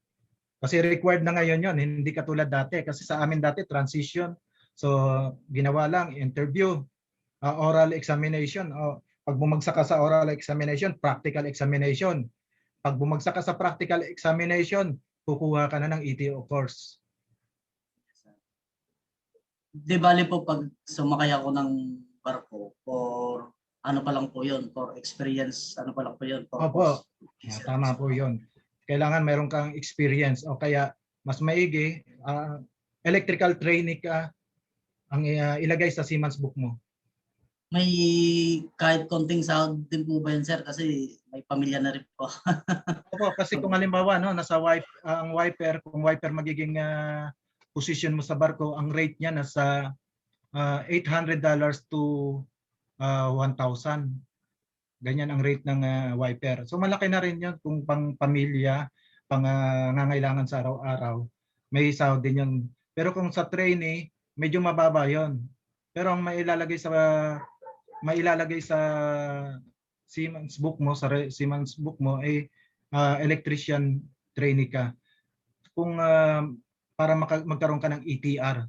Kasi required na ngayon yon, hindi katulad dati. Kasi sa amin dati, transition. So, ginawa lang, interview, oral examination. Pag bumagsak ka sa oral examination, practical examination. Pag bumagsak ka sa practical examination, kukuha ka na ng ETO course. Di bali po pag sumakay ako ng barko or ano pa lang po yun, for experience, ano pa lang po yun. Opo, tama po yun. Kailangan meron kang experience o kaya mas maigi, electrical trainee ka ang ilagay sa Siemens book mo. May kahit konting sahod din po ba yun, sir? Kasi may pamilya na rin po. Opo, kasi kung halimbawa, nasa ang wiper, kung wiper magiging position mo sa barko, ang rate niya nasa $800 to 1,000. Ganyan ang rate ng wiper. So malaki na rin yun kung pang pamilya, pang nangangailangan sa araw-araw. May sahod din yun. Pero kung sa trainee, medyo mababa yun. Pero ang mailalagay sa Siemens book mo, ay electrician trainee ka. Kung para magkaroon ka ng ETR.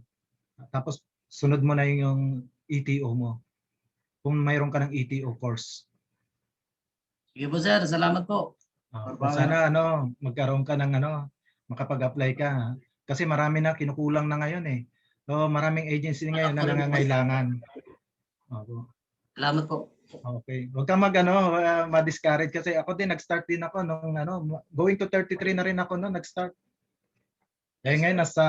Tapos sunod mo na yung ETO mo. Kung mayroon ka ng ETO course. Sige po, sir. Salamat po. Sana magkaroon ka ng makapag-apply ka. Kasi marami na kinukulang na ngayon eh. So maraming agency ngayon na nangangailangan. Salamat po. Okay. Huwag ka ma-discourage kasi ako din nag-start din ako nung going to 33 na rin ako nag-start. Eh ngayon nasa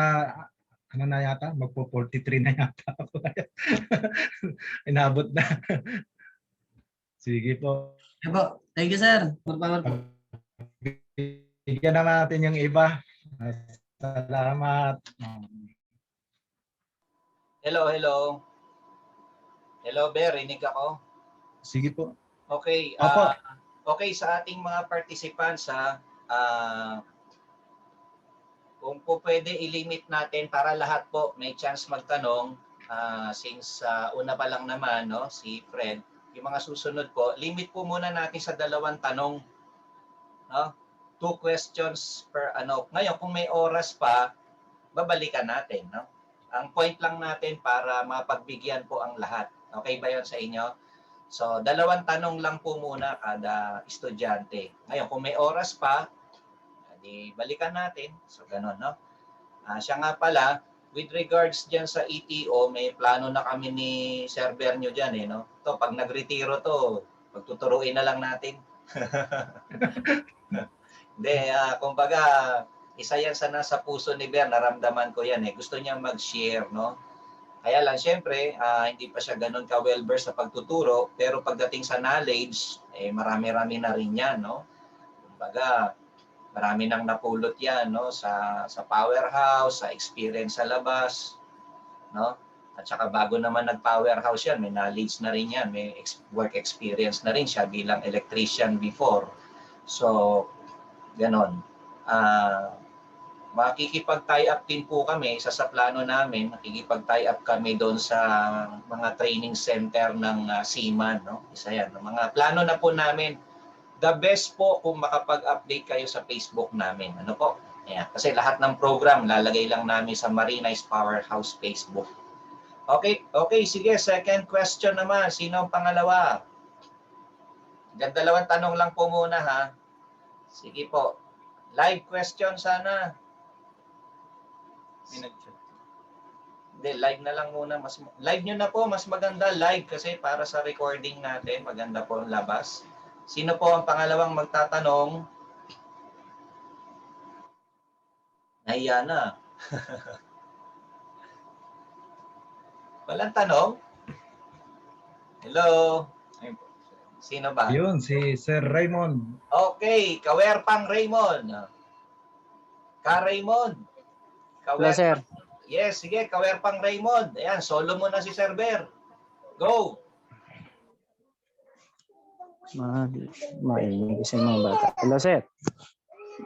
na yata, magpo-43 na yata ako. Inabot na. Sige po. Thank you, sir. Bigyan naman natin yung iba. Salamat. Hello. Hello, Ber. Rinig ako. Sige po. Okay. Okay, sa ating mga participants, kung po pwede i-limit natin para lahat po may chance magtanong, since una pa lang naman si Fred, yung mga susunod po, limit po muna natin sa 2 tanong. 2 questions per Ngayon, kung may oras pa, babalikan natin. Ang point lang natin para mapagbigyan po ang lahat. Okay ba yun sa inyo? So, 2 tanong lang po muna kada estudyante. Ngayon, kung may oras pa, di balikan natin. So, ganun, siya nga pala, with regards dyan sa ETO, may plano na kami ni Sir Bernio dyan, To, pag nagretiro to, pagtuturuin na lang natin. Hindi, kumbaga, isa yan sa nasa puso ni Ber, naramdaman ko yan Gusto niya mag-share, Kaya lang, syempre, hindi pa siya ganun ka-well-versed sa pagtuturo, pero pagdating sa knowledge, marami-rami na rin yan, Kumbaga, marami nang napulot yan sa powerhouse, sa experience sa labas, At saka bago naman nag-powerhouse yan, may knowledge na rin yan, may work experience na rin siya bilang electrician before. So, ganon. makikipag-tie up din po kami, isa sa plano namin, makikipag-tie up kami doon sa mga training center ng seaman, no? Isa yan. Mga plano na po namin. The best po kung makapag-update kayo sa Facebook namin. Ano po? Ayan. Kasi lahat ng program, lalagay lang namin sa Marinized Powerhouse Facebook. Okay, okay, sige. Second question naman. Sino ang pangalawa? Dalawang tanong lang po muna, ha? Sige po. Live question sana. Hindi, live na lang muna. Live nyo na po, mas maganda live kasi para sa recording natin, maganda po ang labas. Sino po ang pangalawang magtatanong? Nahiya na. Walang tanong? Hello? Sino ba? Yun, si Sir Raymond. Okay, Kawerpang Raymond. Raymond. Hello, sir. Yes, sige, Kawerpang Raymond. Ayan, solo mo na si Sir Ber. Go! Maingay kasi mga bata. Hello, sir.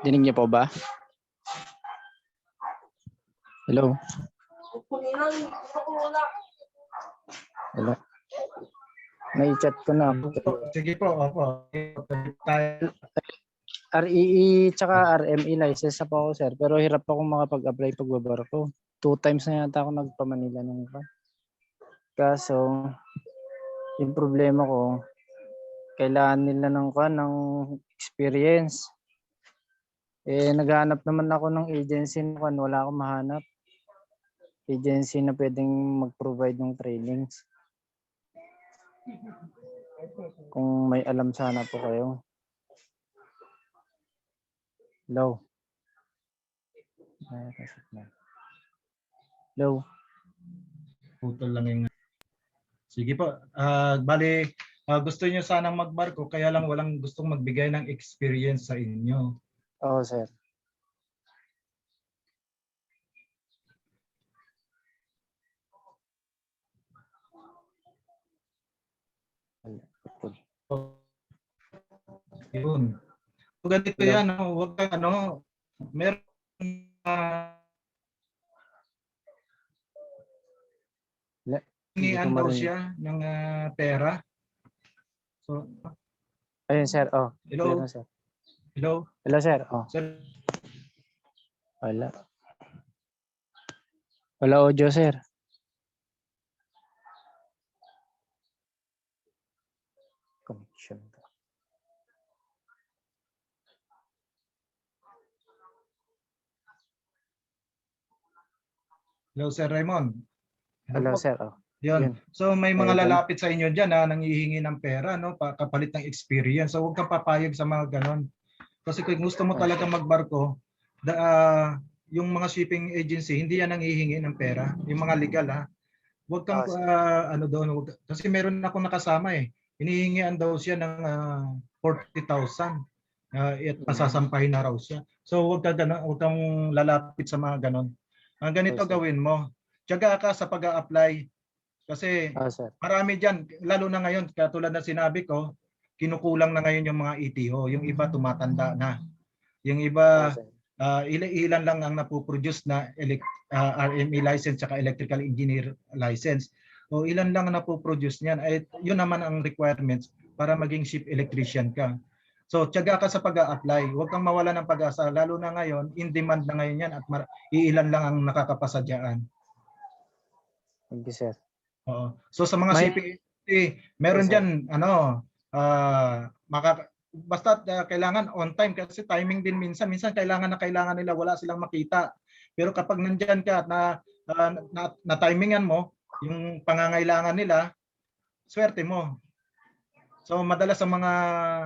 Dinig niyo po ba? Hello? Hello? Nai-chat ko na. Sige po, opo. REE tsaka RME license na po ako, sir. Pero hirap akong makapag-apply pagbabarko. 2 times na yata ako nagpa-Manila nung pa. Kaso, yung problema ko, kailangan nila ng experience. Naghahanap naman ako ng agency na wala akong mahanap. Agency na pwedeng mag-provide ng trainings. Kung may alam sana po kayo. Hello. Hello. Putol lang yung... Sige po. Bali, gusto niyo sanang magbarko, kaya lang walang gustong magbigay ng experience sa inyo. Oo, sir. Yun. So, ganito yan, huwag kang meron hingian daw siya ng pera. So, ayun, sir. Oh, hello. clear na, sir. Hello. Hello, sir. Oh. Sir. Wala. Wala audio, sir. Connection. Hello, Sir Raymond. Hello, po. sir. Oh. Yun. So may mga Ayun. lalapit sa inyo diyan na nanghihingi ng pera, no, kapalit ng experience. So huwag kang papayag sa mga ganon. Kasi kung gusto mo talaga magbarko, yung mga shipping agency hindi yan nanghihingi ng pera, yung mga legal, ha. Huwag kang doon, kasi meron akong nakasama eh. Hinihingian daw siya ng 40,000. At masasampahin na raw siya. So huwag kang lalapit sa mga ganon. Ang ganito gawin mo. Tiyaga ka sa pag-a-apply. Kasi marami dyan, lalo na ngayon, katulad na sinabi ko, kinukulang na ngayon yung mga ETO. Yung iba tumatanda na. Yung iba, ilan lang ang napoproduce na RME license at electrical engineer license. O ilan lang ang napoproduce niyan. Ay, yun naman ang requirements para maging ship electrician ka. So, tiyaga ka sa pag-a-apply. Huwag kang mawala ng pag-asa. Lalo na ngayon, in demand na ngayon yan at iilan lang ang nakakapasa dyan. Thank you, sir. So sa mga shipping meron diyan basta kailangan on time kasi timing din minsan kailangan nila wala silang makita. Pero kapag nandiyan ka at na timingan mo yung pangangailangan nila, swerte mo. So madalas sa mga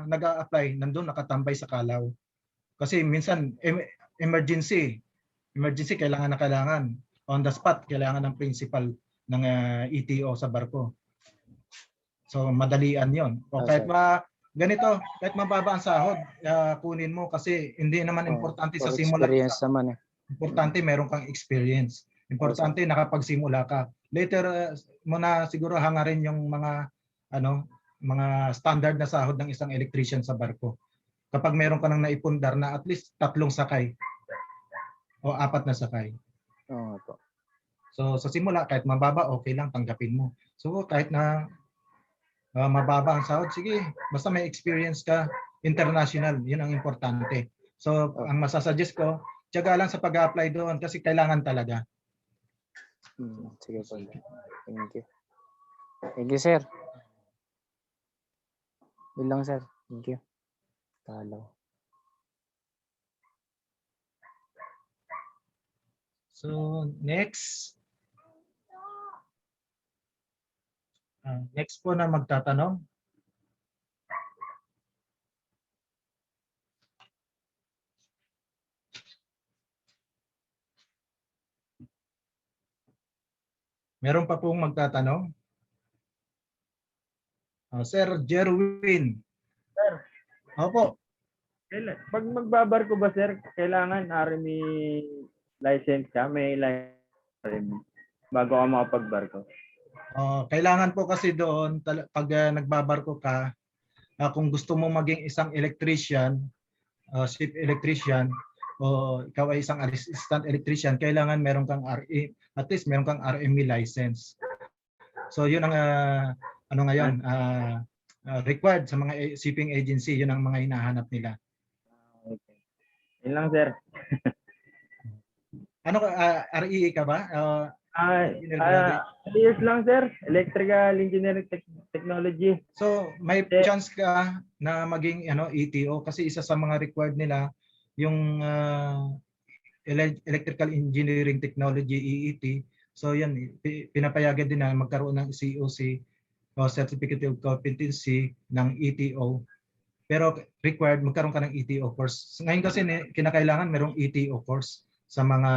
nag-a-apply nandoon nakatambay sa kalaw. Kasi minsan emergency kailangan on the spot kailangan ng principal ng ETO sa barko. So madalian 'yon. O kahit ganito, kahit mababa ang sahod, kunin mo kasi hindi naman importante sa simula. Experience naman eh. Importante meron kang experience. Importante nakapagsimula ka. Later mo na siguro hangarin yung mga mga standard na sahod ng isang electrician sa barko. Kapag meron ka nang naipundar na at least 3 sakay. o 4 na sakay. Oo nga po. So sa simula, kahit mababa, okay lang, tanggapin mo. So kahit na mababa ang sahod, sige, basta may experience ka, international, yun ang importante. So ang masasuggest ko, tiyaga lang sa pag-apply doon kasi kailangan talaga. Sige po. Thank you. Thank you, sir. Yun lang, sir. Thank you. Talo. So next. Next po na magtatanong. Meron pa pong magtatanong? Sir Jerwin. Sir. Opo. Pag magbabarko ba, sir, kailangan RME license ka? May license RME bago ka makapagbarko? Kailangan po kasi doon, pag nagbabarko ka, kung gusto mo maging isang electrician, ship electrician, o ikaw ay isang assistant electrician, kailangan meron kang RE, at least meron kang RME license. So yun ang ano ngayon, required sa mga shipping agency, yun ang mga hinahanap nila. Okay. Yun lang, sir. Ano REE ka ba? 3 years lang, sir. Electrical Engineering Technology. So may chance ka na maging ETO kasi isa sa mga required nila yung Electrical Engineering Technology, EET. So yan, pinapayagan din na magkaroon ng COC o Certificate of Competency ng ETO. Pero required magkaroon ka ng ETO course. Ngayon kasi kinakailangan merong ETO course sa mga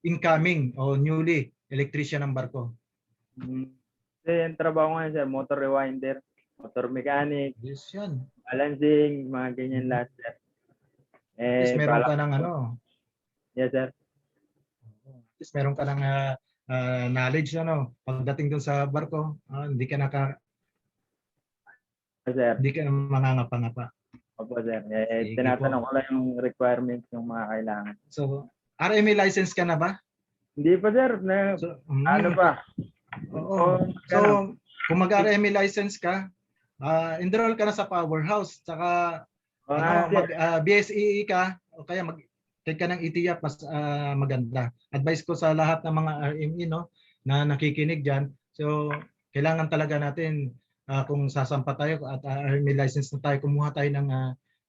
incoming o newly electrician ng barko. Kasi yung trabaho ngayon, sir, motor rewinder, motor mechanic, Yes, yan. balancing, mga ganyan lahat, sir. At least meron ka ng Yes, sir. At least meron ka ng knowledge pagdating doon sa barko, hindi ka Sir. hindi ka mangangapa-ngapa. Opo, sir. Tinatanong ko lang yung requirements yung mga kailangan. So, RME license ka na ba? Hindi pa, sir. Ano pa? Oo. So, kung mag-RME license ka, enroll ka na sa powerhouse. Saka, BSEE ka, o kaya take ka ng ETIAP, mas maganda. Advice ko sa lahat ng mga RME na nakikinig dyan. So, kailangan talaga natin, kung sasampa tayo at RME license na tayo, kumuha tayo ng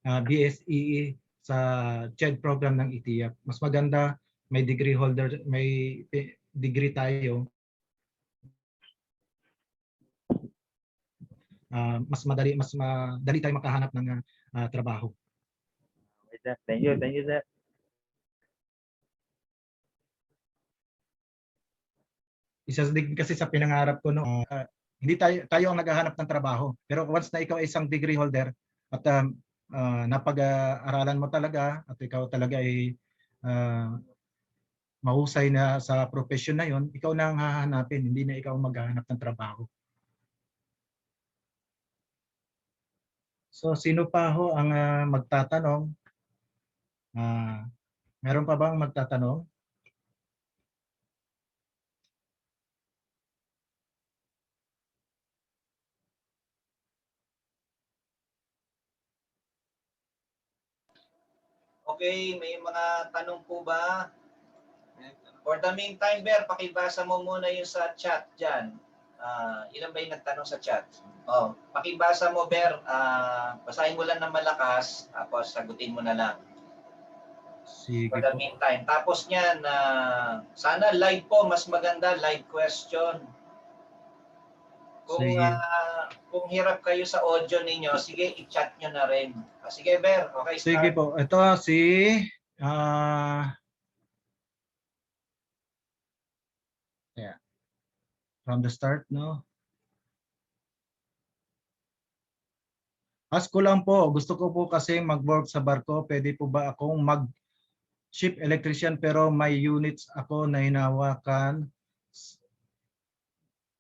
BSEE sa CHED program ng ETIAP. Mas maganda, may degree holder, may degree tayo. Mas madali tayo makahanap ng trabaho. Thank you, sir. Isa din kasi sa pinangarap ko hindi tayo ang naghahanap ng trabaho. Pero once na ikaw ay isang degree holder at napag-aralan mo talaga at ikaw talaga ay mahusay na sa profession na yon, ikaw na ang hahanapin, hindi na ikaw maghahanap ng trabaho. So sino pa ho ang magtatanong? Meron pa bang magtatanong? Okay, may mga tanong po ba? For the meantime, Ber, pakibasa mo muna yung sa chat dyan. Ilan ba yung nagtanong sa chat? Pakibasa mo, Ber. Basahin mo lang ng malakas, tapos sagutin mo na lang. Sige For the meantime. Tapos niyan, sana live po, mas maganda, live question. Kung hirap kayo sa audio ninyo, sige, i-chat nyo na rin. Sige, Ber. Okay, start. Sige po. Ito si from the start, Ask ko lang po, gusto ko po kasi mag-work sa barko. Pwede po ba akong mag-ship electrician pero may units ako na hinahawakan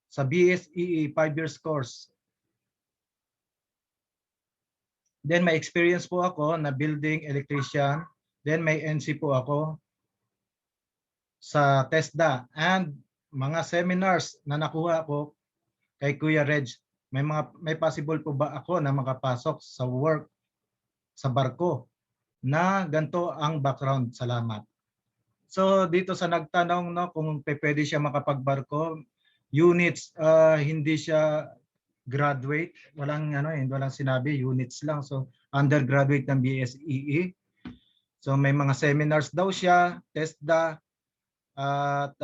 sa BSEE 5 years course. Then may experience po ako na building electrician. Then may NC po ako. sa TESDA and mga seminars na nakuha ko kay Kuya Reg. May possible po ba ako na makapasok sa work sa barko na ganito ang background? Salamat. So dito sa nagtanong no kung pwede siya makapagbarko, units, hindi siya graduate, walang sinabi, units lang. So undergraduate ng BSEE. So may mga seminars daw siya, TESDA, at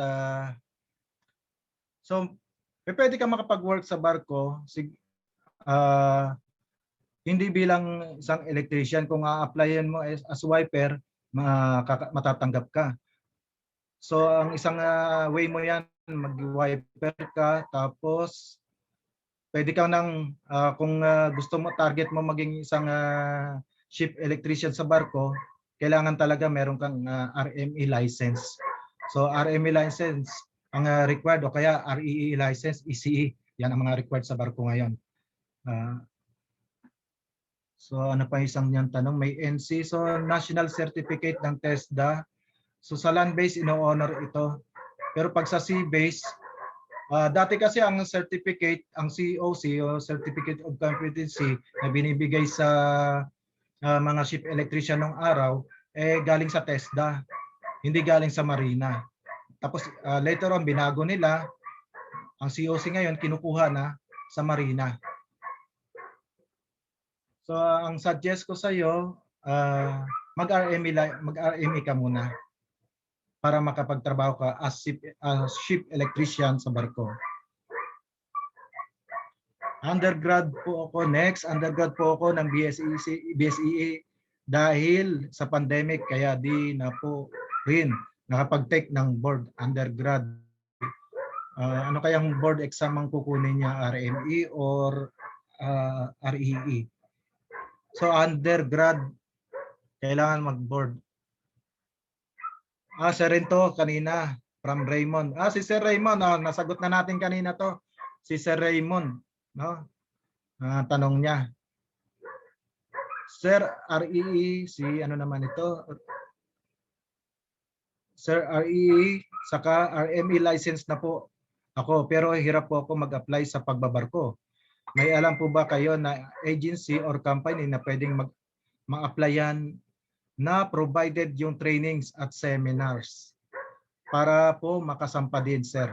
so pwede ka makapag-work sa barko, hindi bilang isang electrician. Kung a-applyan mo as wiper, matatanggap ka. So ang isang way mo yan, mag-wiper ka, tapos pwede ka nang, kung gusto mo, target mo maging isang ship electrician sa barko, kailangan talaga meron kang RME license. So RME license ang required, o kaya REE license, ECE. Yan ang mga required sa barko ngayon. So ano pa isang niyang tanong? May NC, so National Certificate ng TESDA. So sa land base, ino-honor ito. Pero pag sa sea base, dati kasi ang certificate, ang COC o Certificate of Competency na binibigay sa mga ship electrician ng araw, galing sa TESDA, hindi galing sa Marina. Tapos later on, binago nila, ang COC ngayon kinukuha na sa Marina. So ang suggest ko sa iyo, mag-RME ka muna para makapagtrabaho ka as ship electrician sa barko. Undergrad po ako next. Undergrad po ako ng BSEE dahil sa pandemic, kaya di na po rin nakapag-take ng board undergrad. Ano kayang board exam ang kukunin niya, RME or REE? So undergrad, kailangan mag-board. Sir Rento kanina from Raymond. Si Sir Raymond, nasagot na natin kanina to. Si Sir Raymond, no? Tanong niya. Sir REE, si ano naman ito? Sir REE, saka RME license na po ako, pero hirap po ako mag-apply sa pagbabarko. May alam po ba kayo na agency or company na pwedeng ma-applyan na provided yung trainings at seminars para po makasampa din, sir?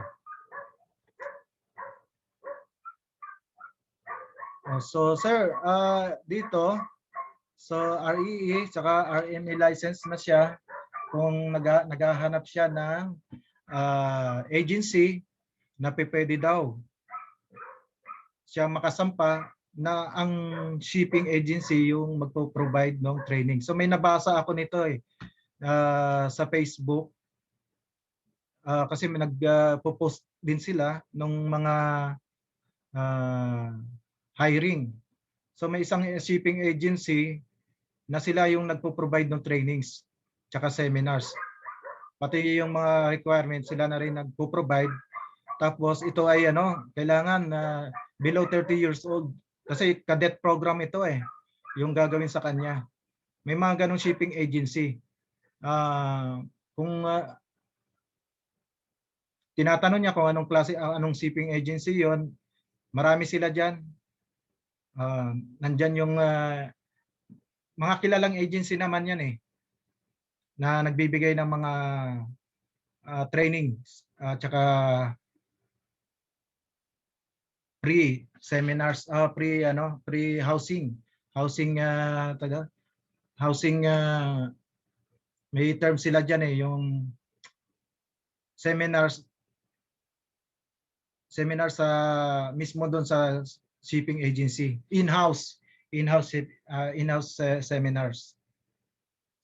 So sir, dito, so REE saka RME license na siya. Kung naghahanap siya ng agency na pwede daw siya makasampa, na ang shipping agency yung magpo-provide ng training. So may nabasa ako nito sa Facebook, kasi may nagpo-post din sila ng mga hiring. So may isang shipping agency na sila yung nagpo-provide ng trainings tsaka seminars. Pati yung mga requirements sila na rin nagpo-provide. Tapos ito ay kailangan below 30 years old. Kasi cadet program ito yung gagawin sa kanya. May mga ganong shipping agency. Kung tinatanong niya kung anong klase, anong shipping agency yon, marami sila dyan. Nandyan yung mga kilalang agency naman yan na nagbibigay ng mga trainings tsaka free seminars, free housing may term sila diyan yung seminars sa mismo doon sa shipping agency, in-house seminars.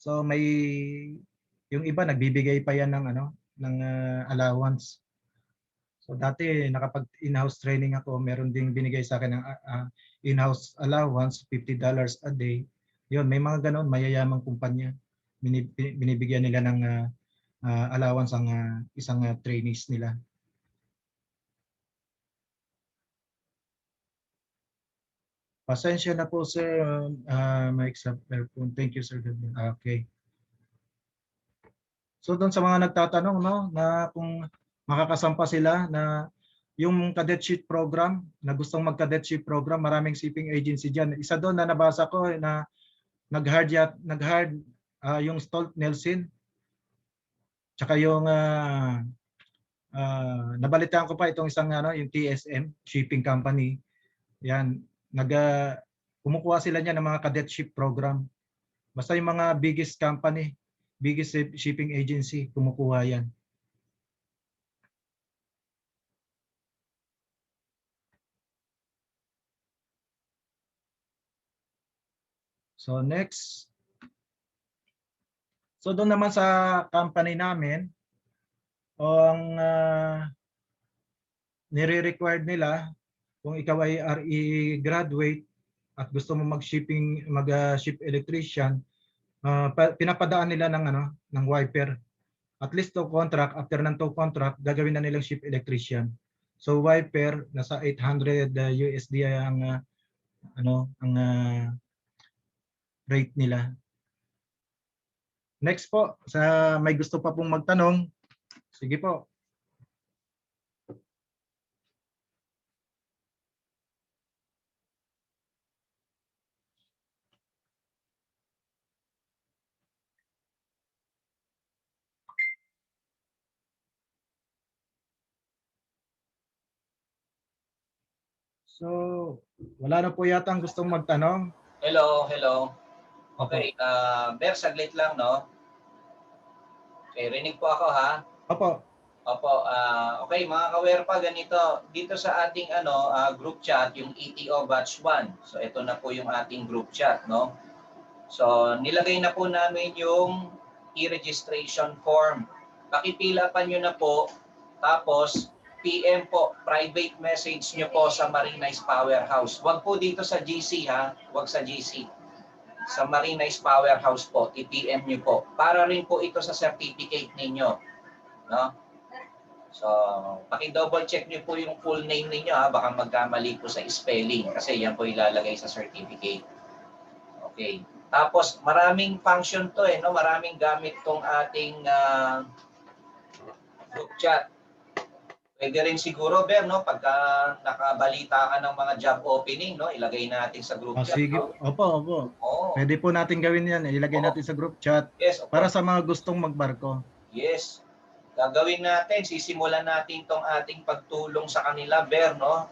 So may yung iba nagbibigay pa yan ng allowance. So dati nakapag in-house training ako, meron ding binigay sa akin ng in-house allowance, $50 a day. Yun, may mga ganon, mayayamang kumpanya. Binibigyan nila ng allowance ang isang trainees nila. Pasensya na po, sir. Thank you, sir. Okay. So doon sa mga nagtatanong no na kung makakasampa sila na yung cadetship program, na gustong mag-cadetship program, maraming shipping agency diyan. Isa doon na nabasa ko na nag-hard yung Stolt Nelson, tsaka yung nabalitaan ko pa itong isang yung TSM shipping company. Yan, kumukuha sila niyan ng mga cadetship program. Basta yung mga biggest company, biggest shipping agency, kumukuha yan. So next. So doon naman sa company namin, ang nire-required nila kung ikaw ay RE graduate at gusto mo mag-shipping, mag-ship electrician, pinapadaan nila ng wiper. At least 2 contract, after ng 2 contract, gagawin na nilang ship electrician. So wiper nasa 800 USD ang rate nila. Next po, sa may gusto pa pong magtanong, sige po. So, wala na po yata ang gustong magtanong. Hello, hello. Okay, Ber, saglit lang, no? Okay, rinig po ako, ha? Opo. Opo, okay, mga ka-Werpa, ganito. Dito sa ating group chat, yung ETO Batch 1. So, ito na po yung ating group chat, no? So, nilagay na po namin yung e-registration form. Pakipila pa nyo na po, tapos PM po, private message nyo po sa Marinize Powerhouse. Huwag po dito sa GC, ha? Huwag sa GC. Sa Marinize Powerhouse po, i-PM nyo po. Para rin po ito sa certificate ninyo. No? So, paki-double check nyo po yung full name ninyo, ha? Baka magkamali po sa spelling kasi yan po ilalagay sa certificate. Okay. Tapos, maraming function to no? Maraming gamit tong ating group chat. Pwede rin siguro, Ber, no? Pagka nakabalita ka ng mga job opening, no? Ilagay natin sa group chat. Sige. No? Opo. Oh. Pwede po natin gawin yan. Ilagay natin sa group chat. Yes, para sa mga gustong magbarko. Yes. Gagawin natin, sisimulan natin tong ating pagtulong sa kanila, Ber, no?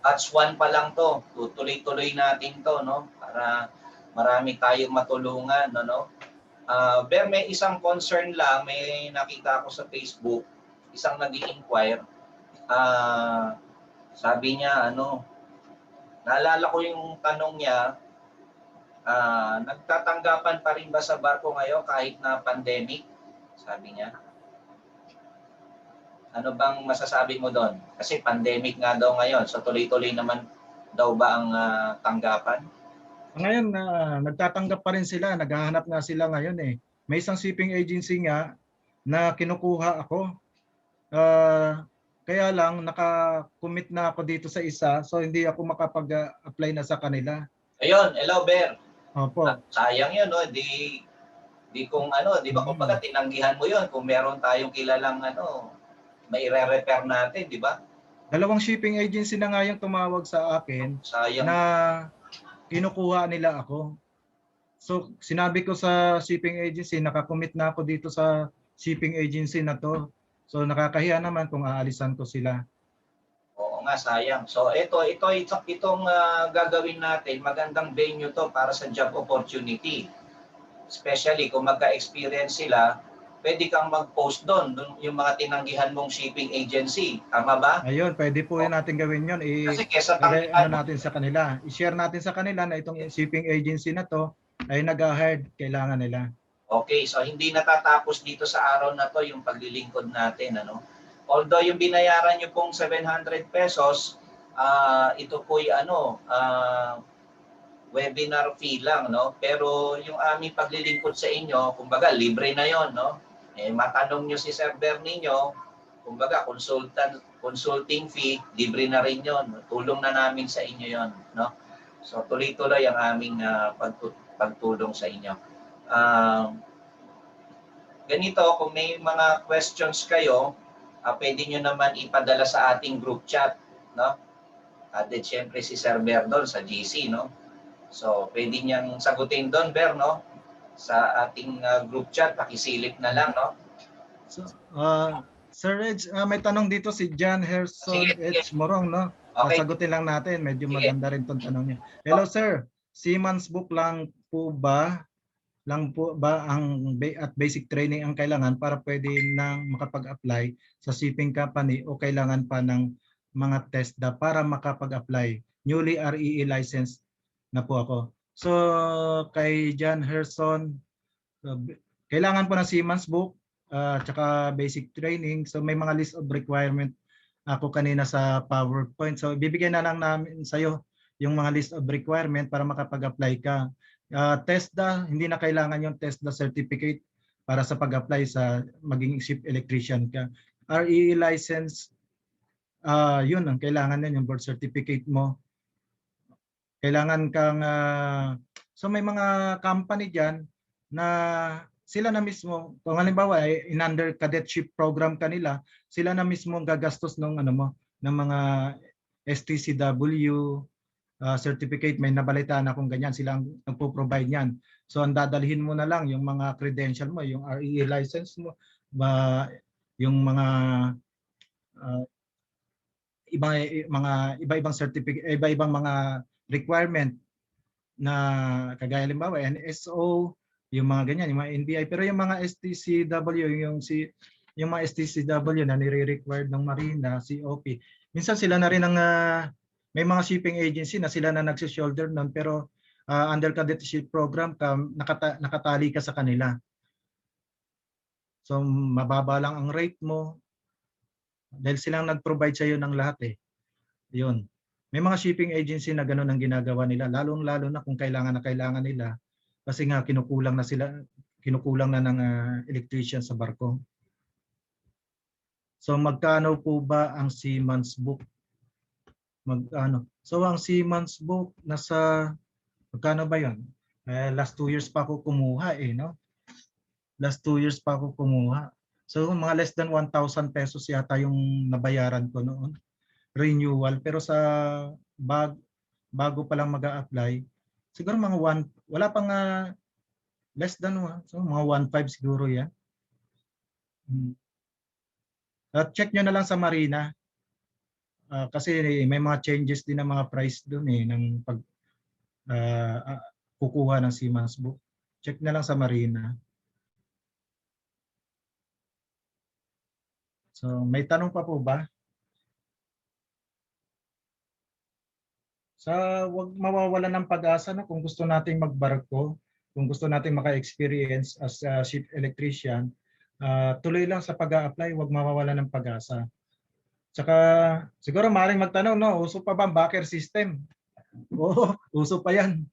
Batch 1 pa lang to. Tutuloy-tuloy natin to, no? Para marami tayong matulungan, no? Ber, may isang concern lang, may nakita ako sa Facebook, isang nag-i-inquire. Sabi niya, naalala ko yung tanong niya, nagtatanggapan pa rin ba sa barko ngayon kahit na pandemic? Sabi niya. Ano bang masasabi mo doon? Kasi pandemic nga daw ngayon, so tuloy-tuloy naman daw ba ang tanggapan? Ngayon, nagtatanggap pa rin sila, naghahanap nga sila ngayon eh. May isang shipping agency nga na kinukuha ako. Kaya lang, naka-commit na ako dito sa isa, so hindi ako makapag-apply na sa kanila. Ayun, hello, Ber. Opo. Sayang yun, no? Di kung di ba kumbaga tinanggihan mo yun kung meron tayong kilalang may re-repair natin, di ba? Dalawang shipping agency na nga yung tumawag sa akin. Sayang. Na kinukuha nila ako. So sinabi ko sa shipping agency, nakakommit na ako dito sa shipping agency na to. So nakakahiya naman kung aalisan ko sila. Oo nga, sayang. So itong gagawin natin, magandang venue to para sa job opportunity. Especially kung magka-experience sila, pwede kang mag-post doon yung mga tinanggihan mong shipping agency. Tama ba? Ayun, pwede po yun natin gawin yun. Kasi kesa natin sa kanila. I-share natin sa kanila na itong shipping agency na to ay nag-hire, kailangan nila. Okay, so hindi natatapos dito sa araw na to yung paglilingkod natin. Although yung binayaran nyo pong 700 pesos, ito po'y webinar fee lang, no? Pero yung aming paglilingkod sa inyo, kumbaga libre na yon, no? Matanong nyo si server ninyo, kumbaga consulting fee, libre na rin yon. Tulong na namin sa inyo yon, no? So tuloy-tuloy ang aming pagtulong sa inyo. ganito, kung may mga questions kayo, pwede nyo naman ipadala sa ating group chat, no? At then syempre si Sir Ber doon sa GC, no? So, pwede niyang sagutin doon, Ber, no? Sa ating group chat, pakisilip na lang, no? So, Sir Reg, may tanong dito si John Herson Sige, sige. H. Morong, no? Okay. Sagutin lang natin, medyo Sige. maganda rin tong tanong niya. Hello sir, Siemens book lang po ba at basic training ang kailangan para pwede nang makapag-apply sa shipping company o kailangan pa ng mga TESDA para makapag-apply? Newly REE license na po ako. So kay John Herson, kailangan po ng Siemens book tsaka basic training. So may mga list of requirement ako kanina sa PowerPoint. So bibigyan na lang namin sa iyo yung mga list of requirement para makapag-apply ka. TESDA, hindi na kailangan yung TESDA certificate para sa pag-apply sa maging ship electrician ka. REE license, yun ang kailangan din, yung board certificate mo. Kailangan kang, so may mga company dyan na sila na mismo, kung halimbawa in-under cadetship program kanila, sila na mismo gagastos ng ano mo, ng mga STCW, certificate, may nabalitaan akong ganyan, silang nagpo-provide niyan. So ang dadalhin mo na lang yung mga credential mo, yung REE license mo, yung mga iba-ibang certificate, iba-ibang mga requirement na kagaya halimbawa NSO, yung mga ganyan, yung mga NBI, pero yung mga STCW, yung mga STCW na nire-required ng Marina, COP, minsan sila na rin ang may mga shipping agency na sila na nagsi-shoulder nun, pero under cadetship program ka, nakatali ka sa kanila. So mababa lang ang rate mo dahil silang nag-provide sa iyo ng lahat eh. Yun. May mga shipping agency na gano'n ang ginagawa nila, lalong-lalo na kung kailangan nila kasi nga kinukulang na ng electrician sa barko. So magkano po ba ang Siemens book? So ang Siemens book nasa magkano ba 'yon? Last 2 years pa ako kumuha no? Last 2 years pa ako kumuha. So mga less than 1,000 pesos yata yung nabayaran ko noon. Renewal, pero sa bago pa lang mag-a-apply, siguro mga wala pang less than so mga 1,500 siguro yan. Check nyo na lang sa Marina. Kasi may mga changes din ng mga price doon ng pag kukuha ng Siemens book. Check na lang sa Marina. So may tanong pa po ba? Wag mawawalan ng pag-asa kung gusto nating magbarko, kung gusto nating maka-experience as a ship electrician, tuloy lang sa pag-a-apply, wag mawawalan ng pag-asa. Tsaka siguro maaaring magtanong, uso pa ba ang backer system? Oo, uso pa yan.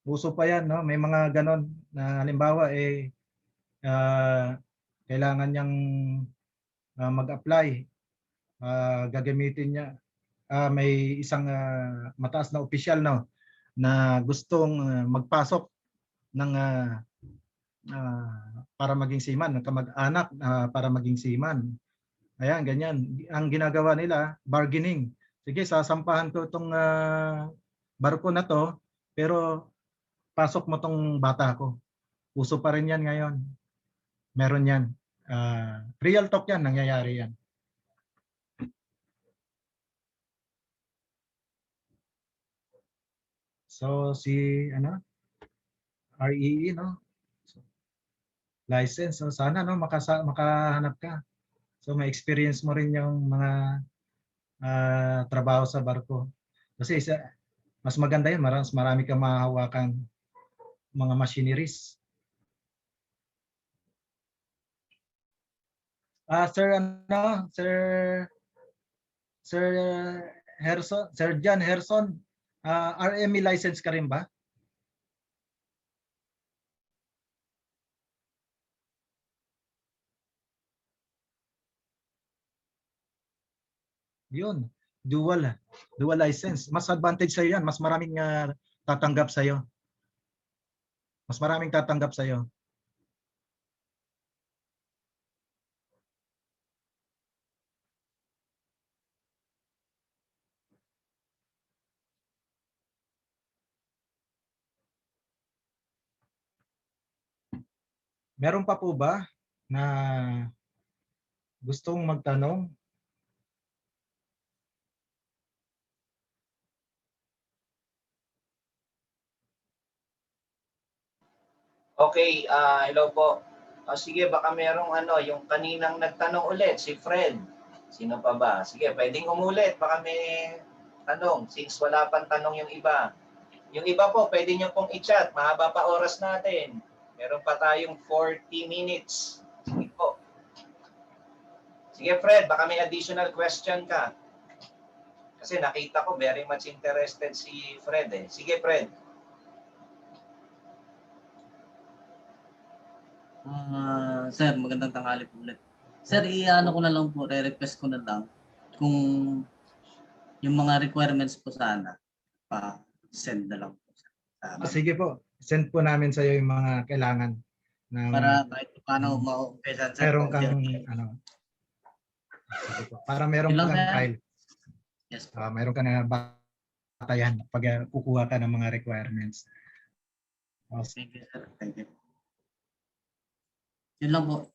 Uso pa yan, May mga ganon na halimbawa kailangan niyang mag-apply. Gagamitin niya may isang mataas na opisyal na gustong magpasok ng para maging seaman, ng kamag-anak para maging seaman. Ayan, ganyan. Ang ginagawa nila, bargaining. Sige, sasampahan ko itong barko na to, pero pasok mo tong bata ko. Uso pa rin yan ngayon. Meron yan. Real talk yan, nangyayari yan. So REE license, so sana makahanap ka. So may experience mo rin yung mga trabaho sa barko. Kasi mas maganda yun, marami kang mahahawakan mga machineries. Sir Herson, Sir John Herson, RME license ka rin ba? Yun, dual license. Mas advantage sa yan, mas maraming tatanggap sa iyo. Mas maraming tatanggap sa iyo. Meron pa po ba na gustong magtanong? Okay, hello po. Sige, baka merong yung kaninang nagtanong ulit, si Fred. Sino pa ba? Sige, pwedeng umulit. Baka may tanong, since wala pang tanong yung iba. Yung iba po, pwede nyo pong i-chat. Mahaba pa oras natin. Meron pa tayong 40 minutes. Sige po. Sige, Fred, baka may additional question ka. Kasi nakita ko very much interested si Fred eh. Sige, Fred. Sir, magandang tanghali po ulit. Sir, i-ano ko na lang po, re-request ko na lang kung yung mga requirements po sana pa-send na lang po sa amin. Sige po, send po namin sa iyo yung mga kailangan ng Para kahit paano ma-umpisan sir. meron kang sige po, para meron Yun lang, kang sir. file. Yes po. Meron ka na batayan pag kukuha ka ng mga requirements. Thank you, sir. Thank you. Yun lang po.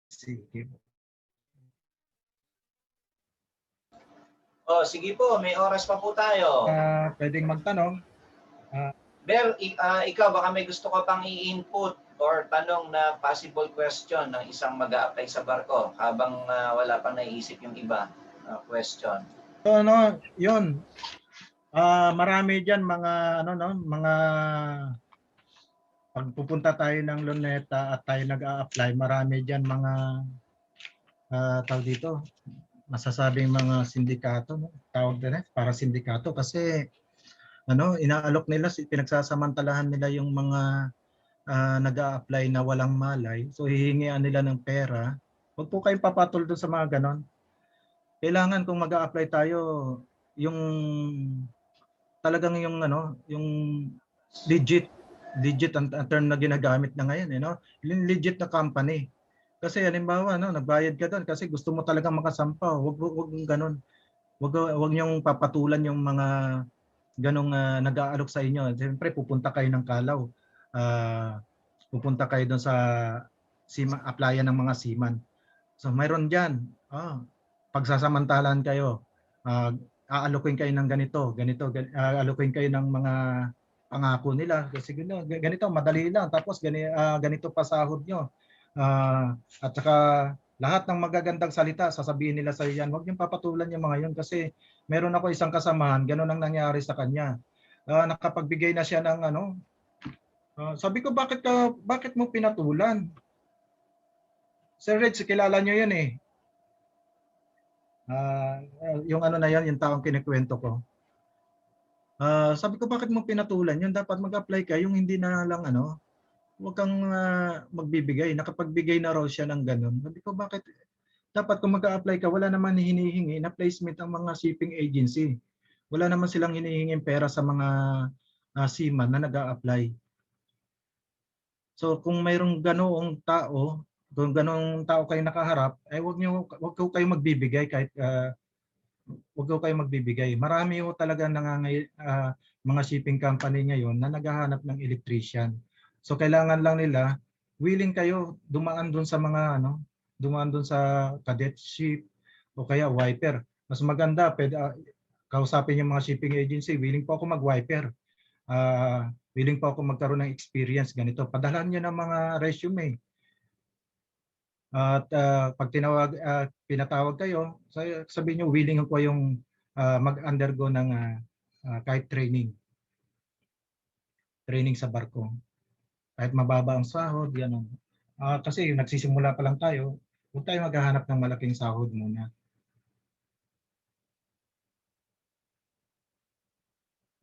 Sige po. Sige po, may oras pa po tayo. Pwedeng magtanong. Ber, ikaw baka may gusto ka pang i-input or tanong na possible question ng isang mag-a-apply sa barko habang wala pang naiisip yung iba question. So yun. Marami diyan mga mga pag pupunta tayo ng Luneta at tayo nag-a-apply, marami diyan mga tawag dito, masasabing mga sindikato, no? Tawag din para sindikato kasi inaalok nila, pinagsasamantalahan nila yung mga nag-a-apply na walang malay. So hihingian nila ng pera. Huwag po kayong papatol doon sa mga ganon. Kailangan kung mag-a-apply tayo, yung talagang yung yung legit ang term na ginagamit na ngayon, yung legit na company. Kasi halimbawa, nagbayad ka doon kasi gusto mo talagang makasampa. Huwag ganon. Huwag niyong papatulan yung mga ganong nag-aalok sa inyo. Siyempre pupunta kayo ng Kalaw. Pupunta kayo doon sa applyan ng mga seaman. So mayroon diyan. Pagsasamantalan kayo. Aalokin kayo ng ganito, aalokin kayo ng mga pangako nila. Kasi ganito, madali lang. Tapos ganito pa sahod nyo. At saka lahat ng magagandang salita, sasabihin nila sa iyo yan. Huwag niyong papatulan yung mga yun kasi meron ako isang kasamahan, ganun ang nangyari sa kanya. Nakapagbigay na siya ng sabi ko, bakit mo pinatulan? Sir Reg, kilala niyo yun eh. Yung na yan, yung taong kinikwento ko. Sabi ko, bakit mo pinatulan yun? Dapat mag-apply ka, yung hindi na lang huwag kang magbibigay. Nakapagbigay na raw siya ng ganun. Sabi ko, bakit? Dapat kung mag-a-apply ka, wala naman hinihingi na placement ang mga shipping agency. Wala naman silang hinihinging pera sa mga seaman na nag-a-apply. So kung mayroong ganoong tao, kung ganoong tao kayo nakaharap, ay wag ko kayo magbibigay kahit wag ko kayo magbibigay. Marami ho talaga mga shipping company ngayon na naghahanap ng electrician. So kailangan lang nila willing kayo dumaan doon sa mga dumaan doon sa cadet ship o kaya wiper. Mas maganda kausapin yung mga shipping agency, willing po ako mag-wiper. Willing po ako magkaroon ng experience ganito. Padalhan niyo ng mga resume. At pag pinatawag kayo, sabihin niyo willing ko yung mag-undergo ng kahit training sa barko. Kahit mababa ang sahod, yan. Kasi nagsisimula pa lang tayo, huwag tayo maghahanap ng malaking sahod muna.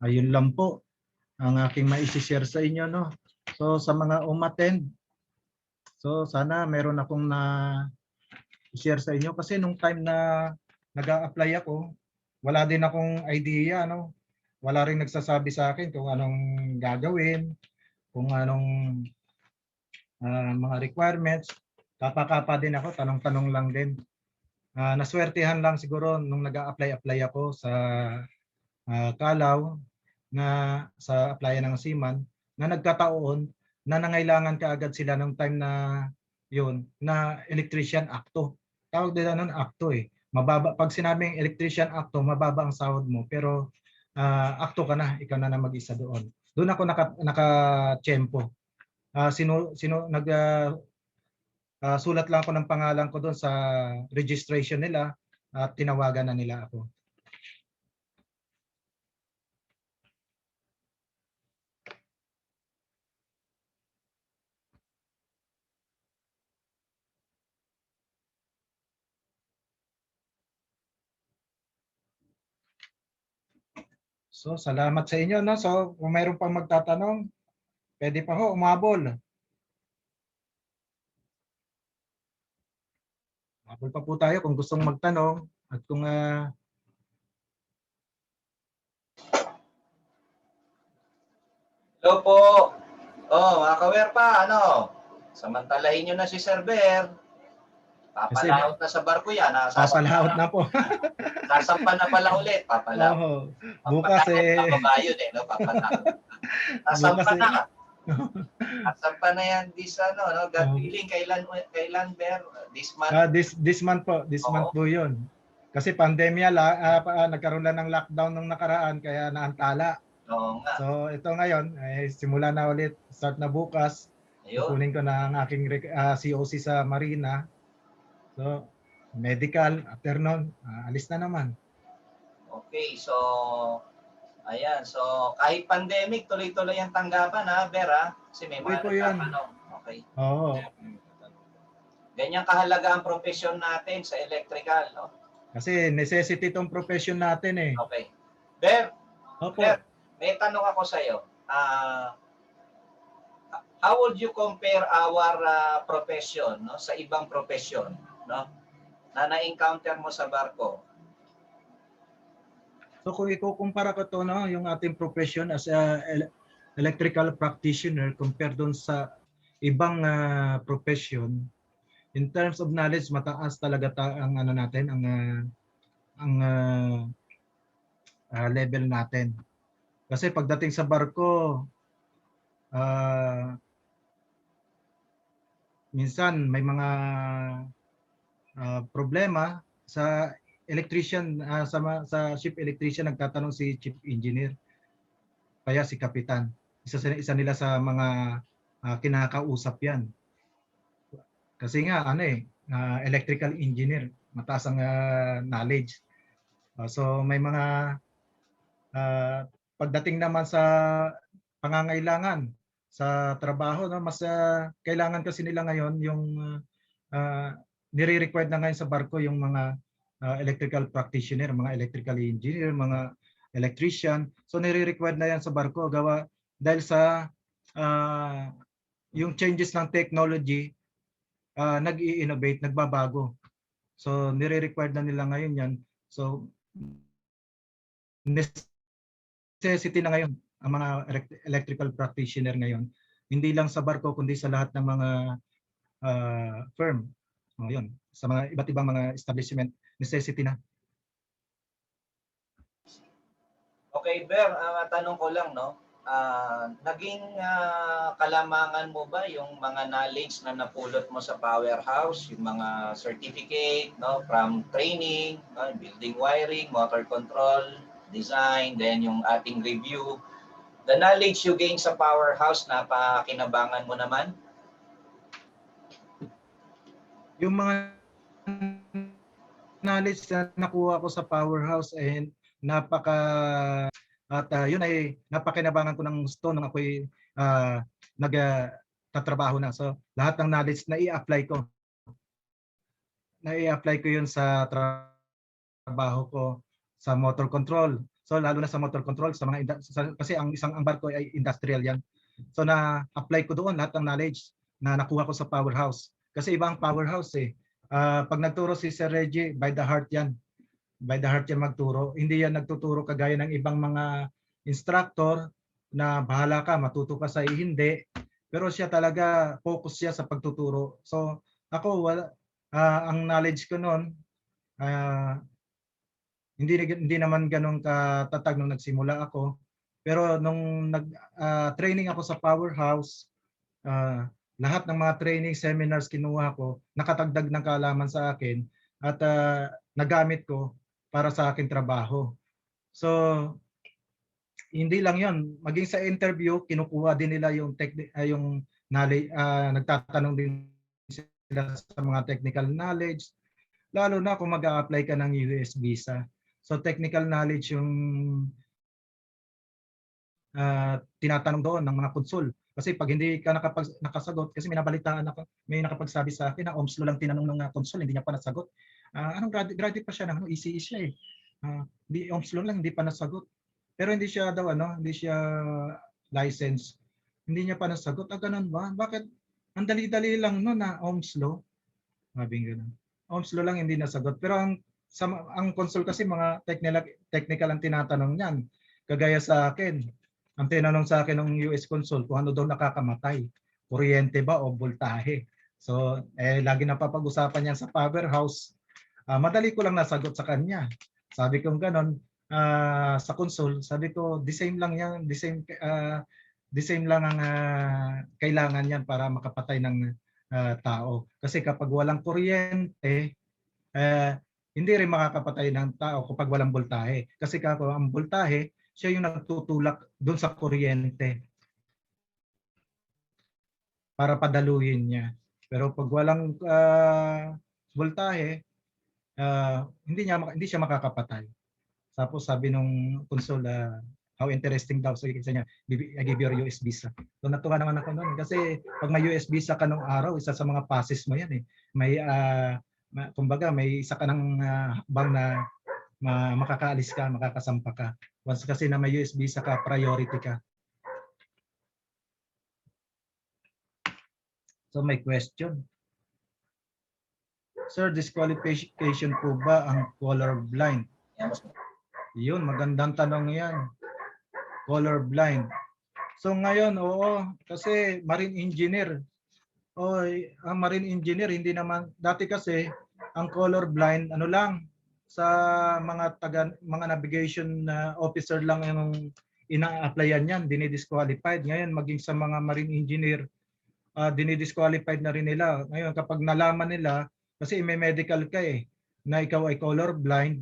Ayun lang po ang aking mai-share sa inyo, no. So sa mga umattend, so sana meron akong na-share sa inyo kasi nung time na nag-a-apply ako, wala din akong idea, Wala ring nagsasabi sa akin kung anong gagawin, kung anong mga requirements. Kapa-kapa din ako, tanong-tanong lang din. Naswertehan lang siguro nung nag-a-apply ako sa Kalaw na sa applyan ng seaman. na nagkataon na nangailangan kaagad sila ng time na yun na electrician acto. Tawag nila nun acto eh. Mababa pag sinabing electrician acto, mababa ang sahod mo pero acto ka na, ikaw na mag-isa doon. Doon ako naka-tiyempo. Sulat lang ako ng pangalan ko doon sa registration nila at tinawagan na nila ako. So, salamat sa inyo. No? So, kung mayroon pang magtatanong, pwede pa ho, umabol. Umabol pa po tayo kung gustong magtanong at kung Hello po. Mga kawer pa, samantalahin nyo na si Sir Ber. Papalaot na sa barko yan. Papalaot na po. Sasampa na pala ulit. Papalaot. Bukas Papabayod no? Papalaot. Sasampa na. Sasampa na yan this God willing, kailan Ber? This month? This month po. This month po yun. Kasi pandemya, nagkaroon lang ng lockdown nung nakaraan kaya naantala. Oo nga. So ito ngayon, simula na ulit, start na bukas. Kukunin ko na ang aking COC sa Marina. So medical, after nun, alis na naman. Okay, so ayan. So kahit pandemic, tuloy-tuloy ang tanggapan Vera? Kasi may mga tanggapan. Okay. Oo. Ganyan kahalaga ang profesyon natin sa electrical, no? Kasi necessity itong profession natin eh. Okay. Ber, Opo. Ber, may tanong ako sa iyo. How would you compare our profession sa ibang profession na na-encounter mo sa barko? So kung ikukumpara ko to yung ating profession as a electrical practitioner compared doon sa ibang profession, in terms of knowledge mataas talaga ang natin ang level natin. Kasi pagdating sa barko, minsan may mga problema sa electrician, sa ship electrician nagtatanong si chief engineer, kaya si kapitan. Isa nila sa mga kinakausap yan. Kasi nga electrical engineer, mataas ang knowledge. So may mga pagdating naman sa pangangailangan sa trabaho, mas kailangan kasi nila ngayon yung nire-required na ngayon sa barko yung mga electrical practitioner, mga electrical engineer, mga electrician. So nire-required na yan sa barko dahil sa yung changes ng technology, nag-i-innovate, nagbabago. So nire-required na nila ngayon yan. So necessity na ngayon ang mga electrical practitioner ngayon. Hindi lang sa barko kundi sa lahat ng mga firm. Yun, sa mga iba't ibang mga establishment, necessity na. Okay, Ber, tanong ko lang, naging kalamangan mo ba yung mga knowledge na napulot mo sa powerhouse, yung mga certificate, from training, building wiring, motor control, design, then yung ating review. The knowledge you gain sa powerhouse, napakinabangan mo naman? Yung mga knowledge na nakuha ko sa powerhouse ay yun ay napakinabangan ko ng gusto nung ako'y nagtatrabaho na. So lahat ng knowledge na i-apply ko yun sa trabaho ko sa motor control. So lalo na sa motor control kasi ang barko ay industrial yan. So na-apply ko doon lahat ng knowledge na nakuha ko sa powerhouse. Kasi iba ang powerhouse eh. Pag nagturo si Sir Reggie, by the heart yan. By the heart yan magturo. Hindi yan nagtuturo kagaya ng ibang mga instructor na bahala ka, matuto ka sa hindi. Pero siya talaga, focus siya sa pagtuturo. So ako, ang knowledge ko noon, hindi naman ganun katatag nung nagsimula ako. Pero nung training ako sa Powerhouse, lahat ng mga training seminars kinuha ko, nakatagdag ng kaalaman sa akin at nagamit ko para sa aking trabaho. So, hindi lang 'yon, maging sa interview kinukuha din nila yung yung knowledge, nagtatanong din sila sa mga technical knowledge, lalo na kung mag-a-apply ka ng US visa. So technical knowledge yung tinatanong doon ng mga konsul. Kasi pag hindi ka nakasagot, kasi may nabalitaan ako, may nakapagsabi sa akin na OMSLO lang tinanong ng konsul, hindi niya pa nasagot. Anong graduate pa siya, ECE siya eh. Di OMSLO lang, hindi pa nasagot. Pero hindi siya daw hindi siya license. Hindi niya pa nasagot. Ganun ba? Bakit? Ang dali-dali lang no na OMSLO. Sabi ganun. OMSLO lang hindi nasagot. Pero ang konsul kasi mga technical ang tinatanong niyan. Kagaya sa akin, ang tinanong sa akin ng US consul kung ano daw nakakamatay, kuryente ba o voltahe. So, lagi na papag-usapan yan sa Powerhouse. Madali ko lang nasagot sa kanya. Sabi ko gano'n, sa consul, sabi ko, the same lang yan, the same lang ang kailangan yan para makapatay ng tao. Kasi kapag walang kuryente, hindi rin makakapatay ng tao kapag walang voltahe. Kasi kapag ang voltahe, siya yung nagtutulak doon sa kuryente para padaluhin niya. Pero pag walang voltahe, hindi siya makakapatay. Tapos sabi nung consul, how interesting daw sa niya, I give your US visa. So natuwa naman ako noon kasi pag may US visa ka nung araw, isa sa mga passes mo yan eh. May kumbaga may isa ka ng hakbang na makakaalis ka, makakasampa ka. Once kasi na may US visa ka, priority ka. So may question. Sir, disqualification po ba ang colorblind? Yun, magandang tanong yan. Colorblind. So ngayon, oo, kasi marine engineer. Ang marine engineer, hindi naman, dati kasi, ang colorblind, ano lang, sa mga navigation officer lang yung ina-applyan yan, dinidisqualified. Ngayon, maging sa mga marine engineer, dinidisqualified na rin nila. Ngayon, kapag nalaman nila, kasi may medical ka na ikaw ay colorblind,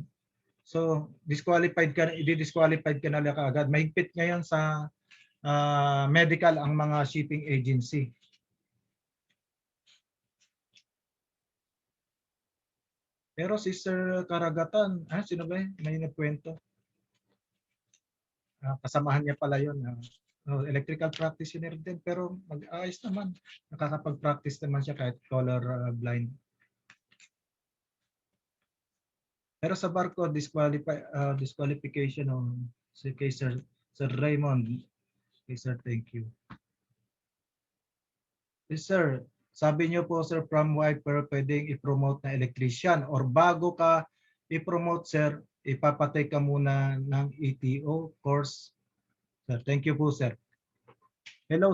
so i-disqualified ka na lang kaagad. Mahigpit ngayon sa medical ang mga shipping agency. Pero si Sir Karagatan, sino ba yun? May nagkwento. Kasamahan niya pala yun. Electrical practitioner din, pero mag-ayos naman. Nakakapag-practice naman siya kahit color blind. Pero sa barko, disqualification kay Sir Raymond. Okay, sir, thank you. Yes, sir. Sabi niyo po, sir, from wiper, pwedeng i-promote na electrician or bago ka i-promote, sir, ipapatay ka muna ng ETO course. Sir, thank you po, sir. Hello,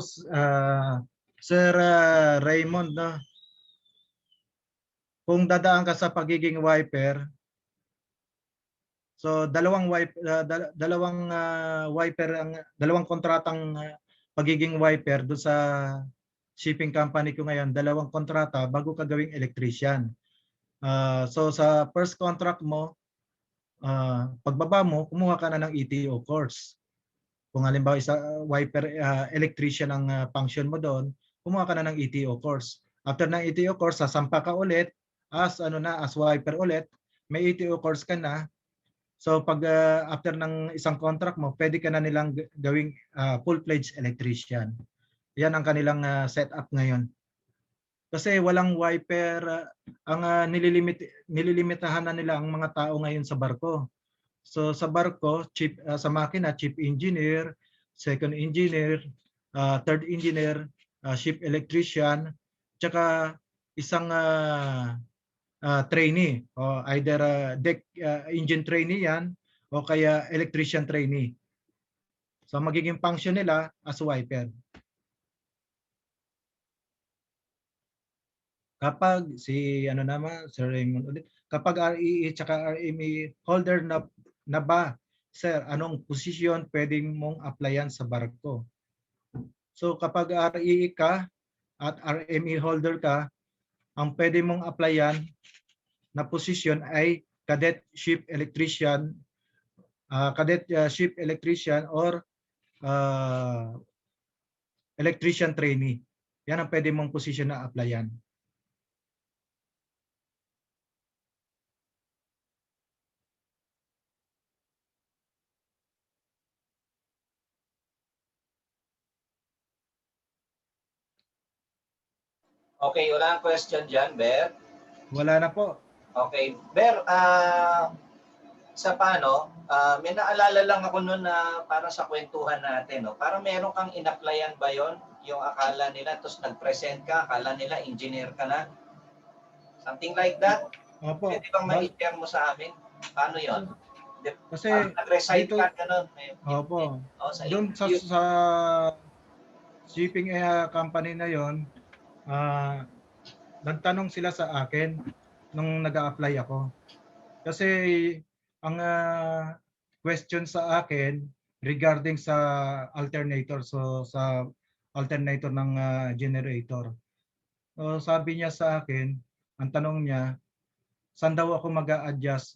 Sir Raymond. Kung dadaan ka sa pagiging wiper, so dalawang kontratang pagiging wiper do sa shipping company ko ngayon, dalawang kontrata bago ka gawing electrician. So sa first contract mo, pagbaba mo, kumuha ka na ng ETO course. Kung halimbawa isa wiper electrician ang function mo doon, kumuha ka na ng ETO course. After ng ETO course, sasampa ka ulit as wiper ulit, may ETO course ka na. So pag after ng isang contract mo, pwede ka na nilang gawing full-fledged electrician. Yan ang kanilang setup ngayon. Kasi walang wiper, ang nililimitahan na nila ang mga tao ngayon sa barko. So sa barko, sa makina, chief engineer, second engineer, third engineer, ship electrician, tsaka isang trainee, o either deck engine trainee yan o kaya electrician trainee. So magiging function nila as wiper. Kapag Sir Raymond ulit, kapag REE tsaka RME holder na ba sir, anong posisyon pwedeng mong applyan sa barko? So kapag REE ka at RME holder ka, ang pwede mong applyan na posisyon ay cadet ship electrician or electrician trainee. Yan ang pwede mong posisyon na applyan. Okay, wala ang question dyan, Ber. Wala na po. Okay, Ber, sa paano, may naalala lang ako noon na para sa kwentuhan natin, no? Para meron kang in-applyan ba yon? Yung akala nila, tapos nag-present ka, akala nila engineer ka na. Something like that? Opo. Pwede bang ma-share mo sa amin? Paano yon? Kasi nag-recite dito, ka, ganun. opo. Sa Doon sa shipping company na yon, nagtanong sila sa akin nung nag-a-apply ako. Kasi ang question sa akin regarding sa alternator, so sa alternator ng generator. So sabi niya sa akin, ang tanong niya, saan daw ako mag-a-adjust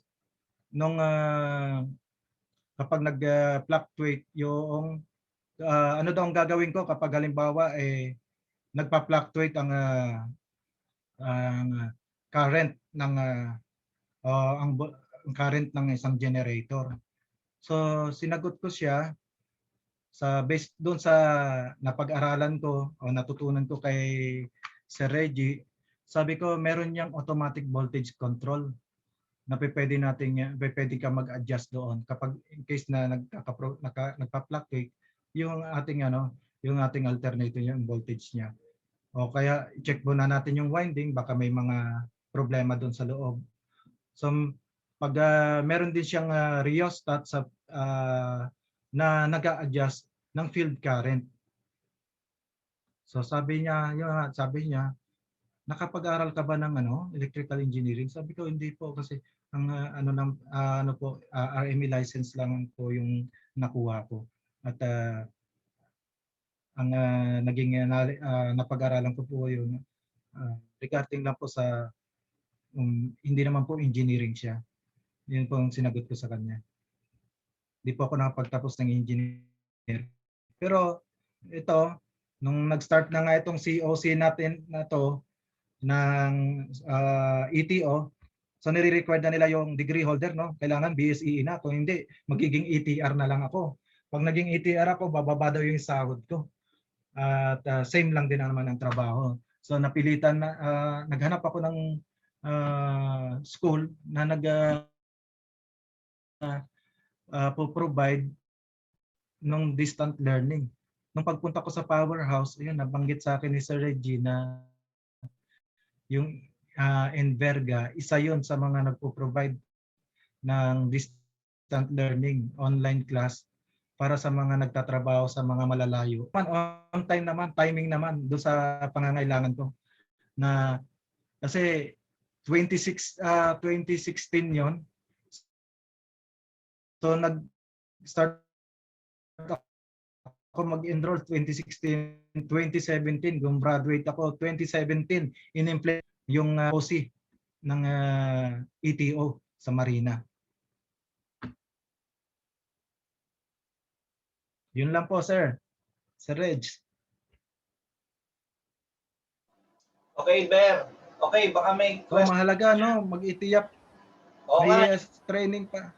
nung kapag nag-fluctuate yung ano daw ang gagawin ko kapag halimbawa nagpa-fluctuate ang current ng ang current ng isang generator. So sinagot ko siya sa based doon sa napag-aralan ko o natutunan ko kay Sir Reggie. Sabi ko meron niyang automatic voltage control na pwede ka mag-adjust doon kapag in case na nagpa-fluctuate yung ating alternator yung voltage niya. O kaya check muna natin yung winding, baka may mga problema doon sa loob. So pag meron din siyang rheostat na nag-a-adjust ng field current. So sabi niya, nakapag-aral ka ba ng electrical engineering? Sabi ko hindi po kasi ang RME license lang po yung nakuha ko. At ang naging napag-aralan ko po yun regarding lang po sa hindi naman po engineering siya. Yun po ang sinagot ko sa kanya. Hindi po ako nakapagtapos ng engineer. Pero ito, nung nag-start na nga itong COC natin na to ng ETO, so nire-require na nila yung degree holder, no? Kailangan BSEE na. Kung hindi, magiging ETR na lang ako. Pag naging ETR ako, bababa daw yung sahod ko. At same lang din naman ang trabaho. So napilitan na naghanap ako ng school na provide ng distant learning. Nung pagpunta ko sa Powerhouse, ayun, nabanggit sa akin ni Sir Reggie na yung Enverga, isa yon sa mga nagpo-provide ng distant learning, online class para sa mga nagtatrabaho sa mga malalayo. On time naman, timing naman doon sa pangangailangan ko. Na kasi 2016 yon. So nag-start ako mag-enroll 2016, 2017, gumraduate ako 2017, in-implement yung OC ng ETO sa Marina. Yun lang po, sir. Sir Reg. Okay, Ber. Okay, baka may question. Mahalaga, no? Mag-itiyap. May training pa.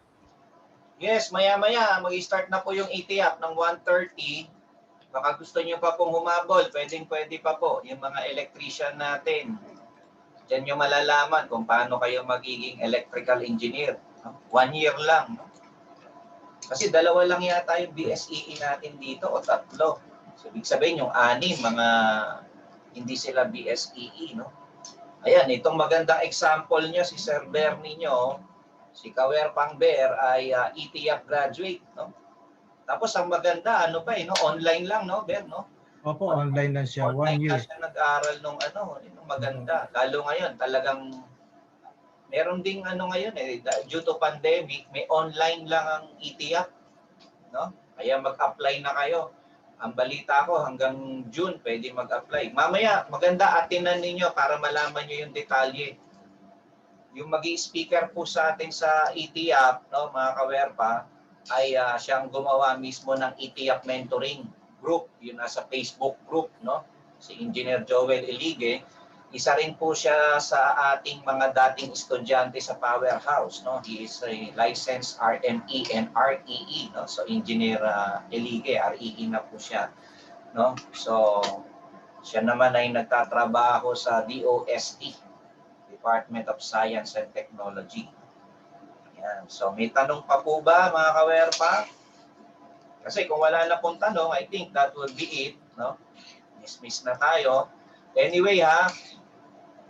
Yes, maya-maya, mag-start na po yung ETIAP ng 1:30. Baka gusto niyo pa pong humabol, pwede pa po. Yung mga electrician natin. Diyan nyo malalaman kung paano kayo magiging electrical engineer. 1 year lang. No? Kasi 2 lang yata yung BSEE natin dito o 3. So, ibig sabihin yung 6, mga hindi sila BSEE. No? Ayan, itong magandang example niya, si Sir Ber ninyo, si Kawer Pangber ay ETIAP graduate. No? Tapos ang maganda, online lang, no, Ber, no? Opo, online lang siya, 1 year. Online siya nag-aaral nung maganda. Lalo ngayon, talagang meron ding ano ngayon due to pandemic, may online lang ang ETF, no? Kaya mag-apply na kayo. Ang balita ko hanggang June pwede mag-apply. Mamaya maganda atinan ninyo para malaman niyo yung detalye. Yung magi-speaker po sa atin sa ETF, no, mga kawerpa, ay siyang gumawa mismo ng ETF mentoring group, yun nasa Facebook group, no? Si Engineer Joel Elige. Isa rin po siya sa ating mga dating estudyante sa Powerhouse, no? He is a licensed RME and REE, no? So Engineer Elige, REE na po siya, no? So siya naman ay nagtatrabaho sa DOST, Department of Science and Technology. Yan. So may tanong pa po ba, mga kawerpa? Kasi kung wala na pong tanong, I think that will be it, no? Miss na tayo. Anyway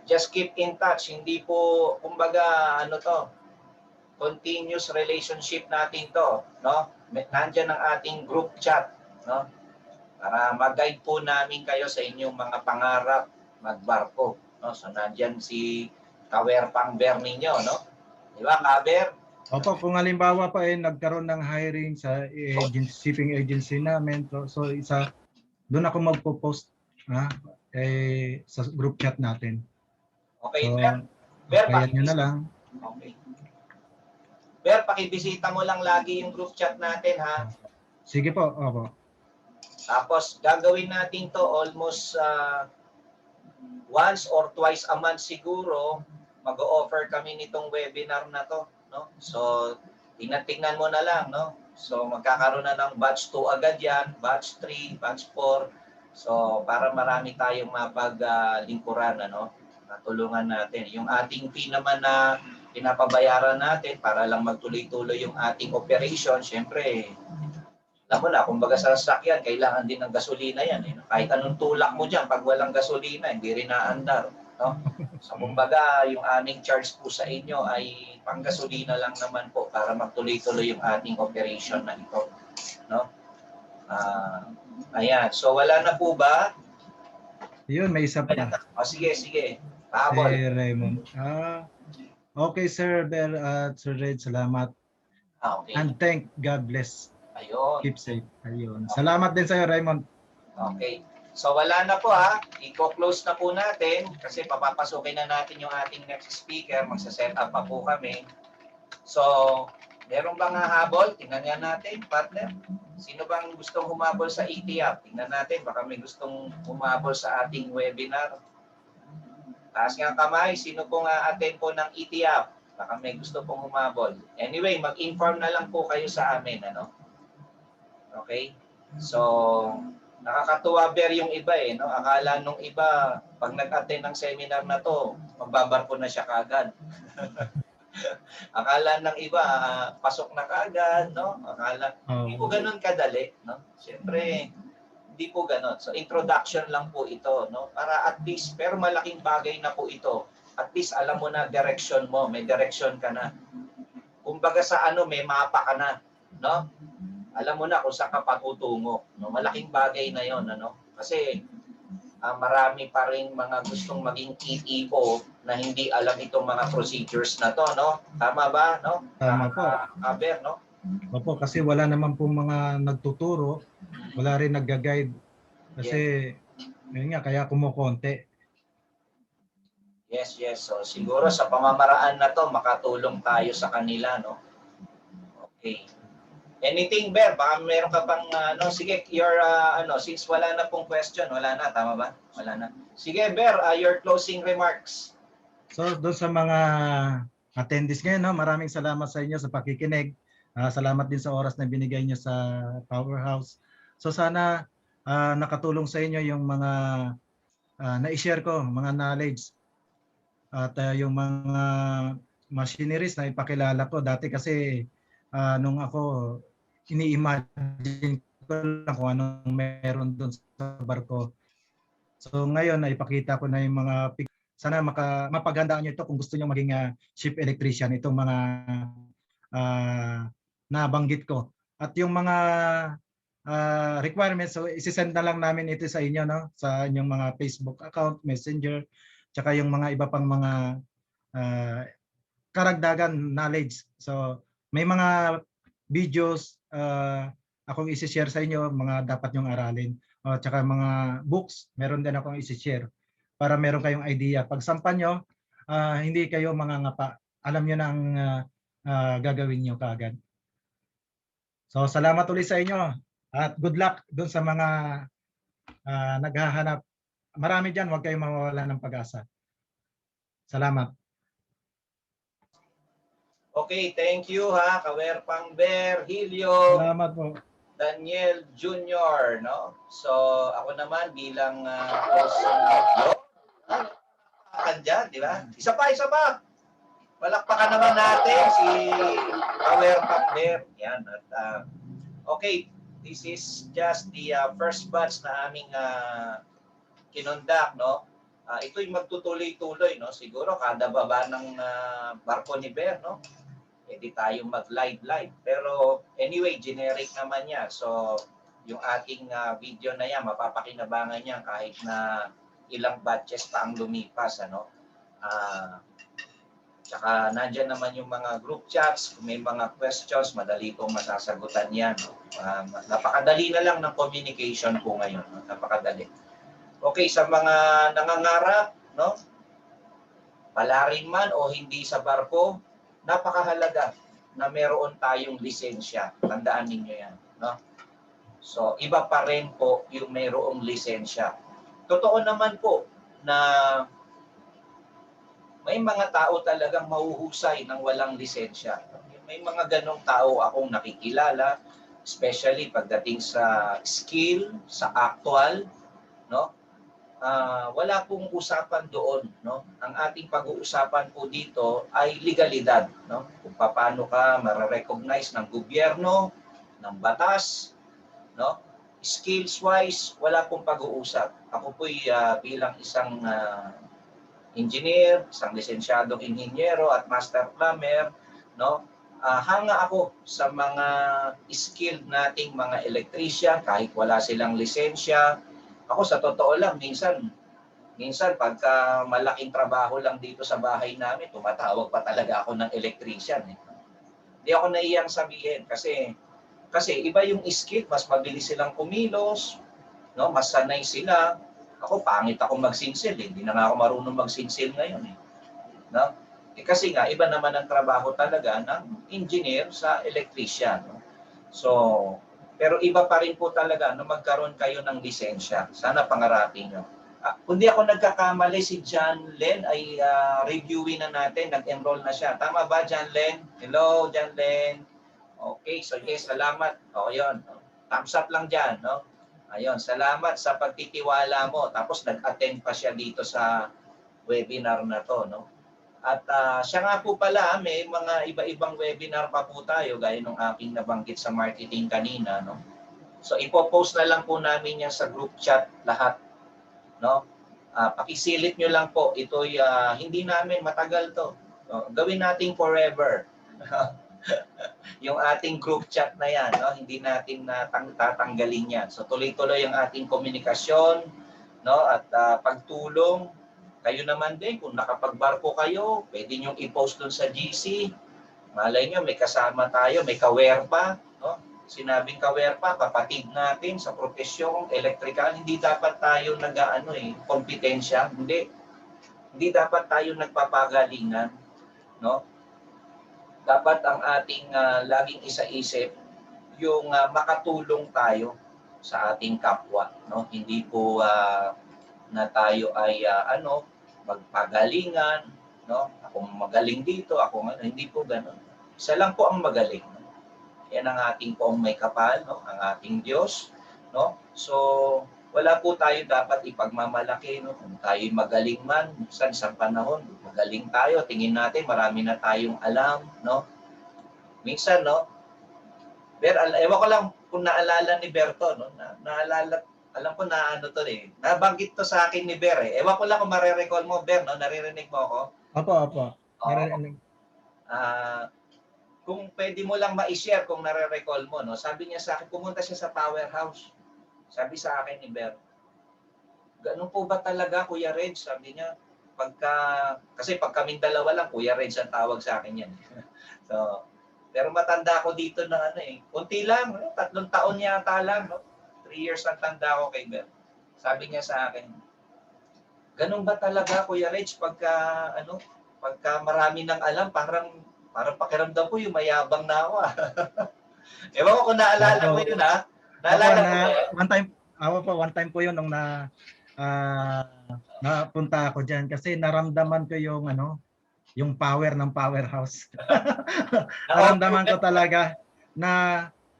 just keep in touch. Hindi po, kumbaga, continuous relationship natin to, no? Nandiyan ang ating group chat, no? Para mag-guide po namin kayo sa inyong mga pangarap magbarko, no? So nandiyan si Kawerpang Ber ninyo, no? Di ba, Kaber? Opo, kung halimbawa pa nagkaroon ng hiring sa shipping agency namin, so doon ako magpo-post sa group chat natin. Okay, So, Ber, kaya nyo na lang. okay. Ber, pakibisita mo lang lagi yung group chat natin, ha? Sige po, opo. Tapos, gagawin natin to almost once or twice a month siguro. Mag-o-offer kami nitong webinar na to, no? So, tingnan mo na lang, no? So, magkakaroon na ng batch 2 agad yan, batch 3, batch 4. So, para marami tayong mapaglingkuran, natulungan natin. Yung ating fee naman na pinapabayaran natin para lang magtuloy-tuloy yung ating operation, syempre, alam mo na, kumbaga sa sasakyan, kailangan din ng gasolina yan. Kahit anong tulak mo dyan, pag walang gasolina, hindi rin naandar. No? So, kumbaga, yung aming charge po sa inyo ay panggasolina lang naman po para magtuloy-tuloy yung ating operation na ito. No? Ayan. So, wala na po ba? Yun, may isa pa. Sige. Pahabol. Raymond. Okay, Sir Ber at Sir Red, salamat. Okay. And thank God bless. Ayun. Keep safe. Ayun. Salamat din sa'yo, Raymond. Okay. So wala na po i-close na po natin kasi papapasukin na natin yung ating next speaker. Magsa-set up pa po kami. So, meron bang habol? Tingnan nga natin, partner. Sino bang gustong humabol sa ETF? Tingnan natin, baka may gustong humabol sa ating webinar. Taas nga kamay, sino pong attend po ng ETF? Baka may gusto pong humabol. Anyway, mag-inform na lang po kayo sa amin, Okay? So, nakakatuwa Ber yung iba no? Akala nung iba, pag nag-attend ng seminar na to, magbabarko na siya kaagad. Akala ng iba, pasok na kaagad, no? Akala, hindi po ganun kadali, no? Siyempre, hindi po ganun. So, introduction lang po ito, no? Para at least, pero malaking bagay na po ito. At least, alam mo na direction mo, may direction ka na. Kumbaga sa may mapa ka na, no? Alam mo na kung saan ka patutungo, no? Malaking bagay na yon, Kasi, marami pa rin mga gustong maging EEO na hindi alam itong mga procedures na to, no? Tama ba, no? Tama po. Aber, no? Opo, kasi wala naman po mga nagtuturo, wala rin nagga-guide. Kasi, yun nga, kaya kumukonti. Yes. So, siguro sa pamamaraan na to, makatulong tayo sa kanila, no? Okay. Anything, Ber? Baka meron ka pang, sige, your, since wala na pong question, wala na, tama ba? Wala na. Sige, Ber, your closing remarks. So, doon sa mga attendees ngayon, maraming salamat sa inyo sa pakikinig. Salamat din sa oras na binigay niyo sa Powerhouse. So, sana nakatulong sa inyo yung mga na-share ko, mga knowledge. At yung mga machineries na ipakilala ko. Dati kasi, nung ako, ini-imagine ko lang kung anong meron doon sa barko. So ngayon, ipakita ko na yung mga sana mapagandaan nyo ito kung gusto nyo maging ship electrician, itong mga nabanggit ko. At yung mga requirements, so isi-send na lang namin ito sa inyo, no? Sa inyong mga Facebook account, Messenger, tsaka yung mga iba pang mga karagdagan knowledge. So may mga videos akong isi-share sa inyo, mga dapat nyong aralin. Tsaka mga books, meron din akong isi-share para meron kayong idea. Pag sampan nyo, hindi kayo mangangapa. Alam nyo na ang gagawin nyo kaagad. So salamat ulit sa inyo at good luck doon sa mga naghahanap. Marami dyan, huwag kayong mawawala ng pag-asa. Salamat. Okay, thank you ha, Kawerpang Bear, Hilio, Salamat po. Daniel Jr., no? So, ako naman bilang dyan, di ba? Isa pa, isa pa. Palakpakan naman natin si Kawerpang Bear. Yan. At, okay, this is just the first batch na aming kinondak, no? Ito'y magtutuloy-tuloy, no? Siguro kada baba ng barko ni Bear, no? Pwede tayong mag-live. Pero anyway, generic naman yan. So, yung ating video na yan, mapapakinabangan yan kahit na ilang batches pa ang lumipas. Ano? Tsaka nandyan naman yung mga group chats. Kung may mga questions, madali pong masasagutan yan. Napakadali na lang ng communication po ngayon. No? Napakadali. Okay, sa mga nangangarap, no? Palarin man o hindi sa barko, napakahalaga na meron tayong lisensya. Tandaan ninyo yan. No? So, iba pa rin po yung mayroong lisensya. Totoo naman po na may mga tao talagang mahuhusay ng walang lisensya. May mga ganong tao akong nakikilala, especially pagdating sa skill, sa actual, no? Wala pong usapan doon, no? Ang ating pag-uusapan po dito ay legalidad, no? Kung paano ka mare-recognize ng gobyerno, ng batas, no? Skills wise, wala pong pag-uusap. Ako po'y bilang isang engineer, isang lisensyadong inhinyero at master plumber, no? Hanga ako sa mga skilled nating mga electrician kahit wala silang lisensya. Ako sa totoo lang, minsan pagka malaking trabaho lang dito sa bahay namin, tumatawag pa talaga ako ng electrician. Hindi ako naiyang sabihin kasi iba yung skill, mas mabilis silang kumilos, no? Mas sanay sila. Ako, pangit ako magsinsil. Hindi na nga ako marunong magsinsil ngayon. No? Kasi nga, iba naman ang trabaho talaga ng engineer sa electrician. No? So, pero iba pa rin po talaga na magkaroon kayo ng lisensya. Sana pangarapin nyo. Kung di ako nagkakamali, si John Len ay reviewin na natin. Nag-enroll na siya. Tama ba, John Len? Hello, John Len. Okay, so yes, salamat. O, yun. Thumbs up lang dyan. No? Ayun, salamat sa pagtitiwala mo. Tapos nag-attend pa siya dito sa webinar na to. No? At siya nga po pala, may mga iba-ibang webinar pa po tayo gaya ng aking nabanggit sa marketing kanina. No? So ipopost na lang po namin yan sa group chat lahat. No? Pakisilip nyo lang po. Ito'y hindi namin matagal to. No? Gawin natin forever. Yung ating group chat na yan. No? Hindi natin tatanggalin yan. So tuloy-tuloy ang ating komunikasyon, no? At pagtulong. Kayo naman din, kung nakapagbarko kayo, pwede nyo i-post dun sa GC. Malay nyo, may kasama tayo, may kawerpa. No? Sinabing kawerpa, kapatid natin sa profesyong electrical, hindi dapat tayo kompetensya. Hindi dapat tayo nagpapagalingan. No? Dapat ang ating laging isa-isip, yung makatulong tayo sa ating kapwa. No? Hindi po na tayo ay magpagalingan, no? Ako magaling dito, hindi po ganoon. Isa lang po ang magaling. No? Yan ang ating poong may kapal, no? Ang ating Diyos, no? So wala po tayo dapat ipagmamalaki, no? Kung tayo magaling man, minsan sa panahon, magaling tayo, tingin natin marami na tayong alam, no? Minsan, no? Ewan ko lang kung naalala ni Berto, no? Alam ko na to eh. Nabanggit to sa akin ni Ber eh. Ewan ko lang kung marirecall mo, Ber, no? Naririnig mo ako? Opo. Kung pwede mo lang ma-share kung nare-recall mo, no? Sabi niya sa akin, pumunta siya sa powerhouse. Sabi sa akin ni Ber, ganun po ba talaga, Kuya Reg? Sabi niya, Kasi pag kaming dalawa lang, Kuya Reg ang tawag sa akin yan. So, pero matanda ako dito ng ano eh. Kunti lang, 3 taon yata lang, no? 3 years ang tanda ako kay Bert. Sabi niya sa akin, ganun ba talaga, Kuya Reg, pagka marami nang alam, parang pakiramdam ko yung mayabang na ako. Ewan ko kung naalala mo yun, ha? Naalala mo ba yun? One time po yun nung napunta ako diyan kasi naramdaman ko yung power ng powerhouse. Naramdaman ko talaga na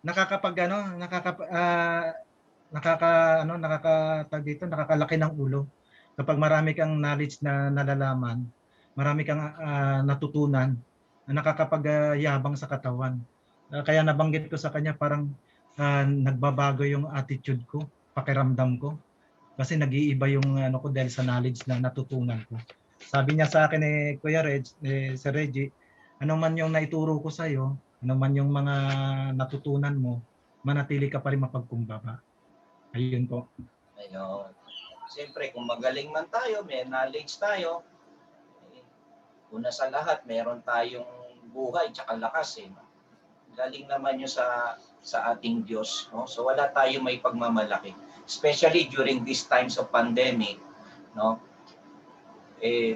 nakakalaki ng ulo kapag marami kang knowledge na nalalaman, marami kang natutunan na nakakapagyabang sa katawan. Kaya nabanggit ko sa kanya parang nagbabago yung attitude ko, pakiramdam ko. Kasi nag-iiba yung ko dahil sa knowledge na natutunan ko. Sabi niya sa akin Kuya Reg, Sir Reggie, ano man yung naituro ko sa iyo, ano man yung mga natutunan mo, manatili ka pa rin mapagkumbaba. Ayun po. Ayun. Siyempre, kung magaling man tayo, may knowledge tayo, una sa lahat, meron tayong buhay tsaka lakas eh. Galing naman yun sa ating Diyos. No? So wala tayong may pagmamalaki. Especially during these times of pandemic, no?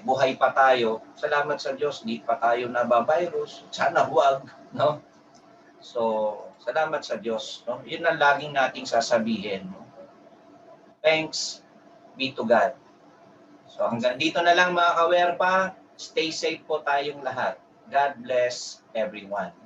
Buhay pa tayo. Salamat sa Diyos, di pa tayo nabavirus. Sana huwag, no? So, salamat sa Diyos, no? Yun ang laging nating sasabihin, no? Thanks be to God. So, hanggang dito na lang mga kawerpa. Stay safe po tayong lahat. God bless everyone.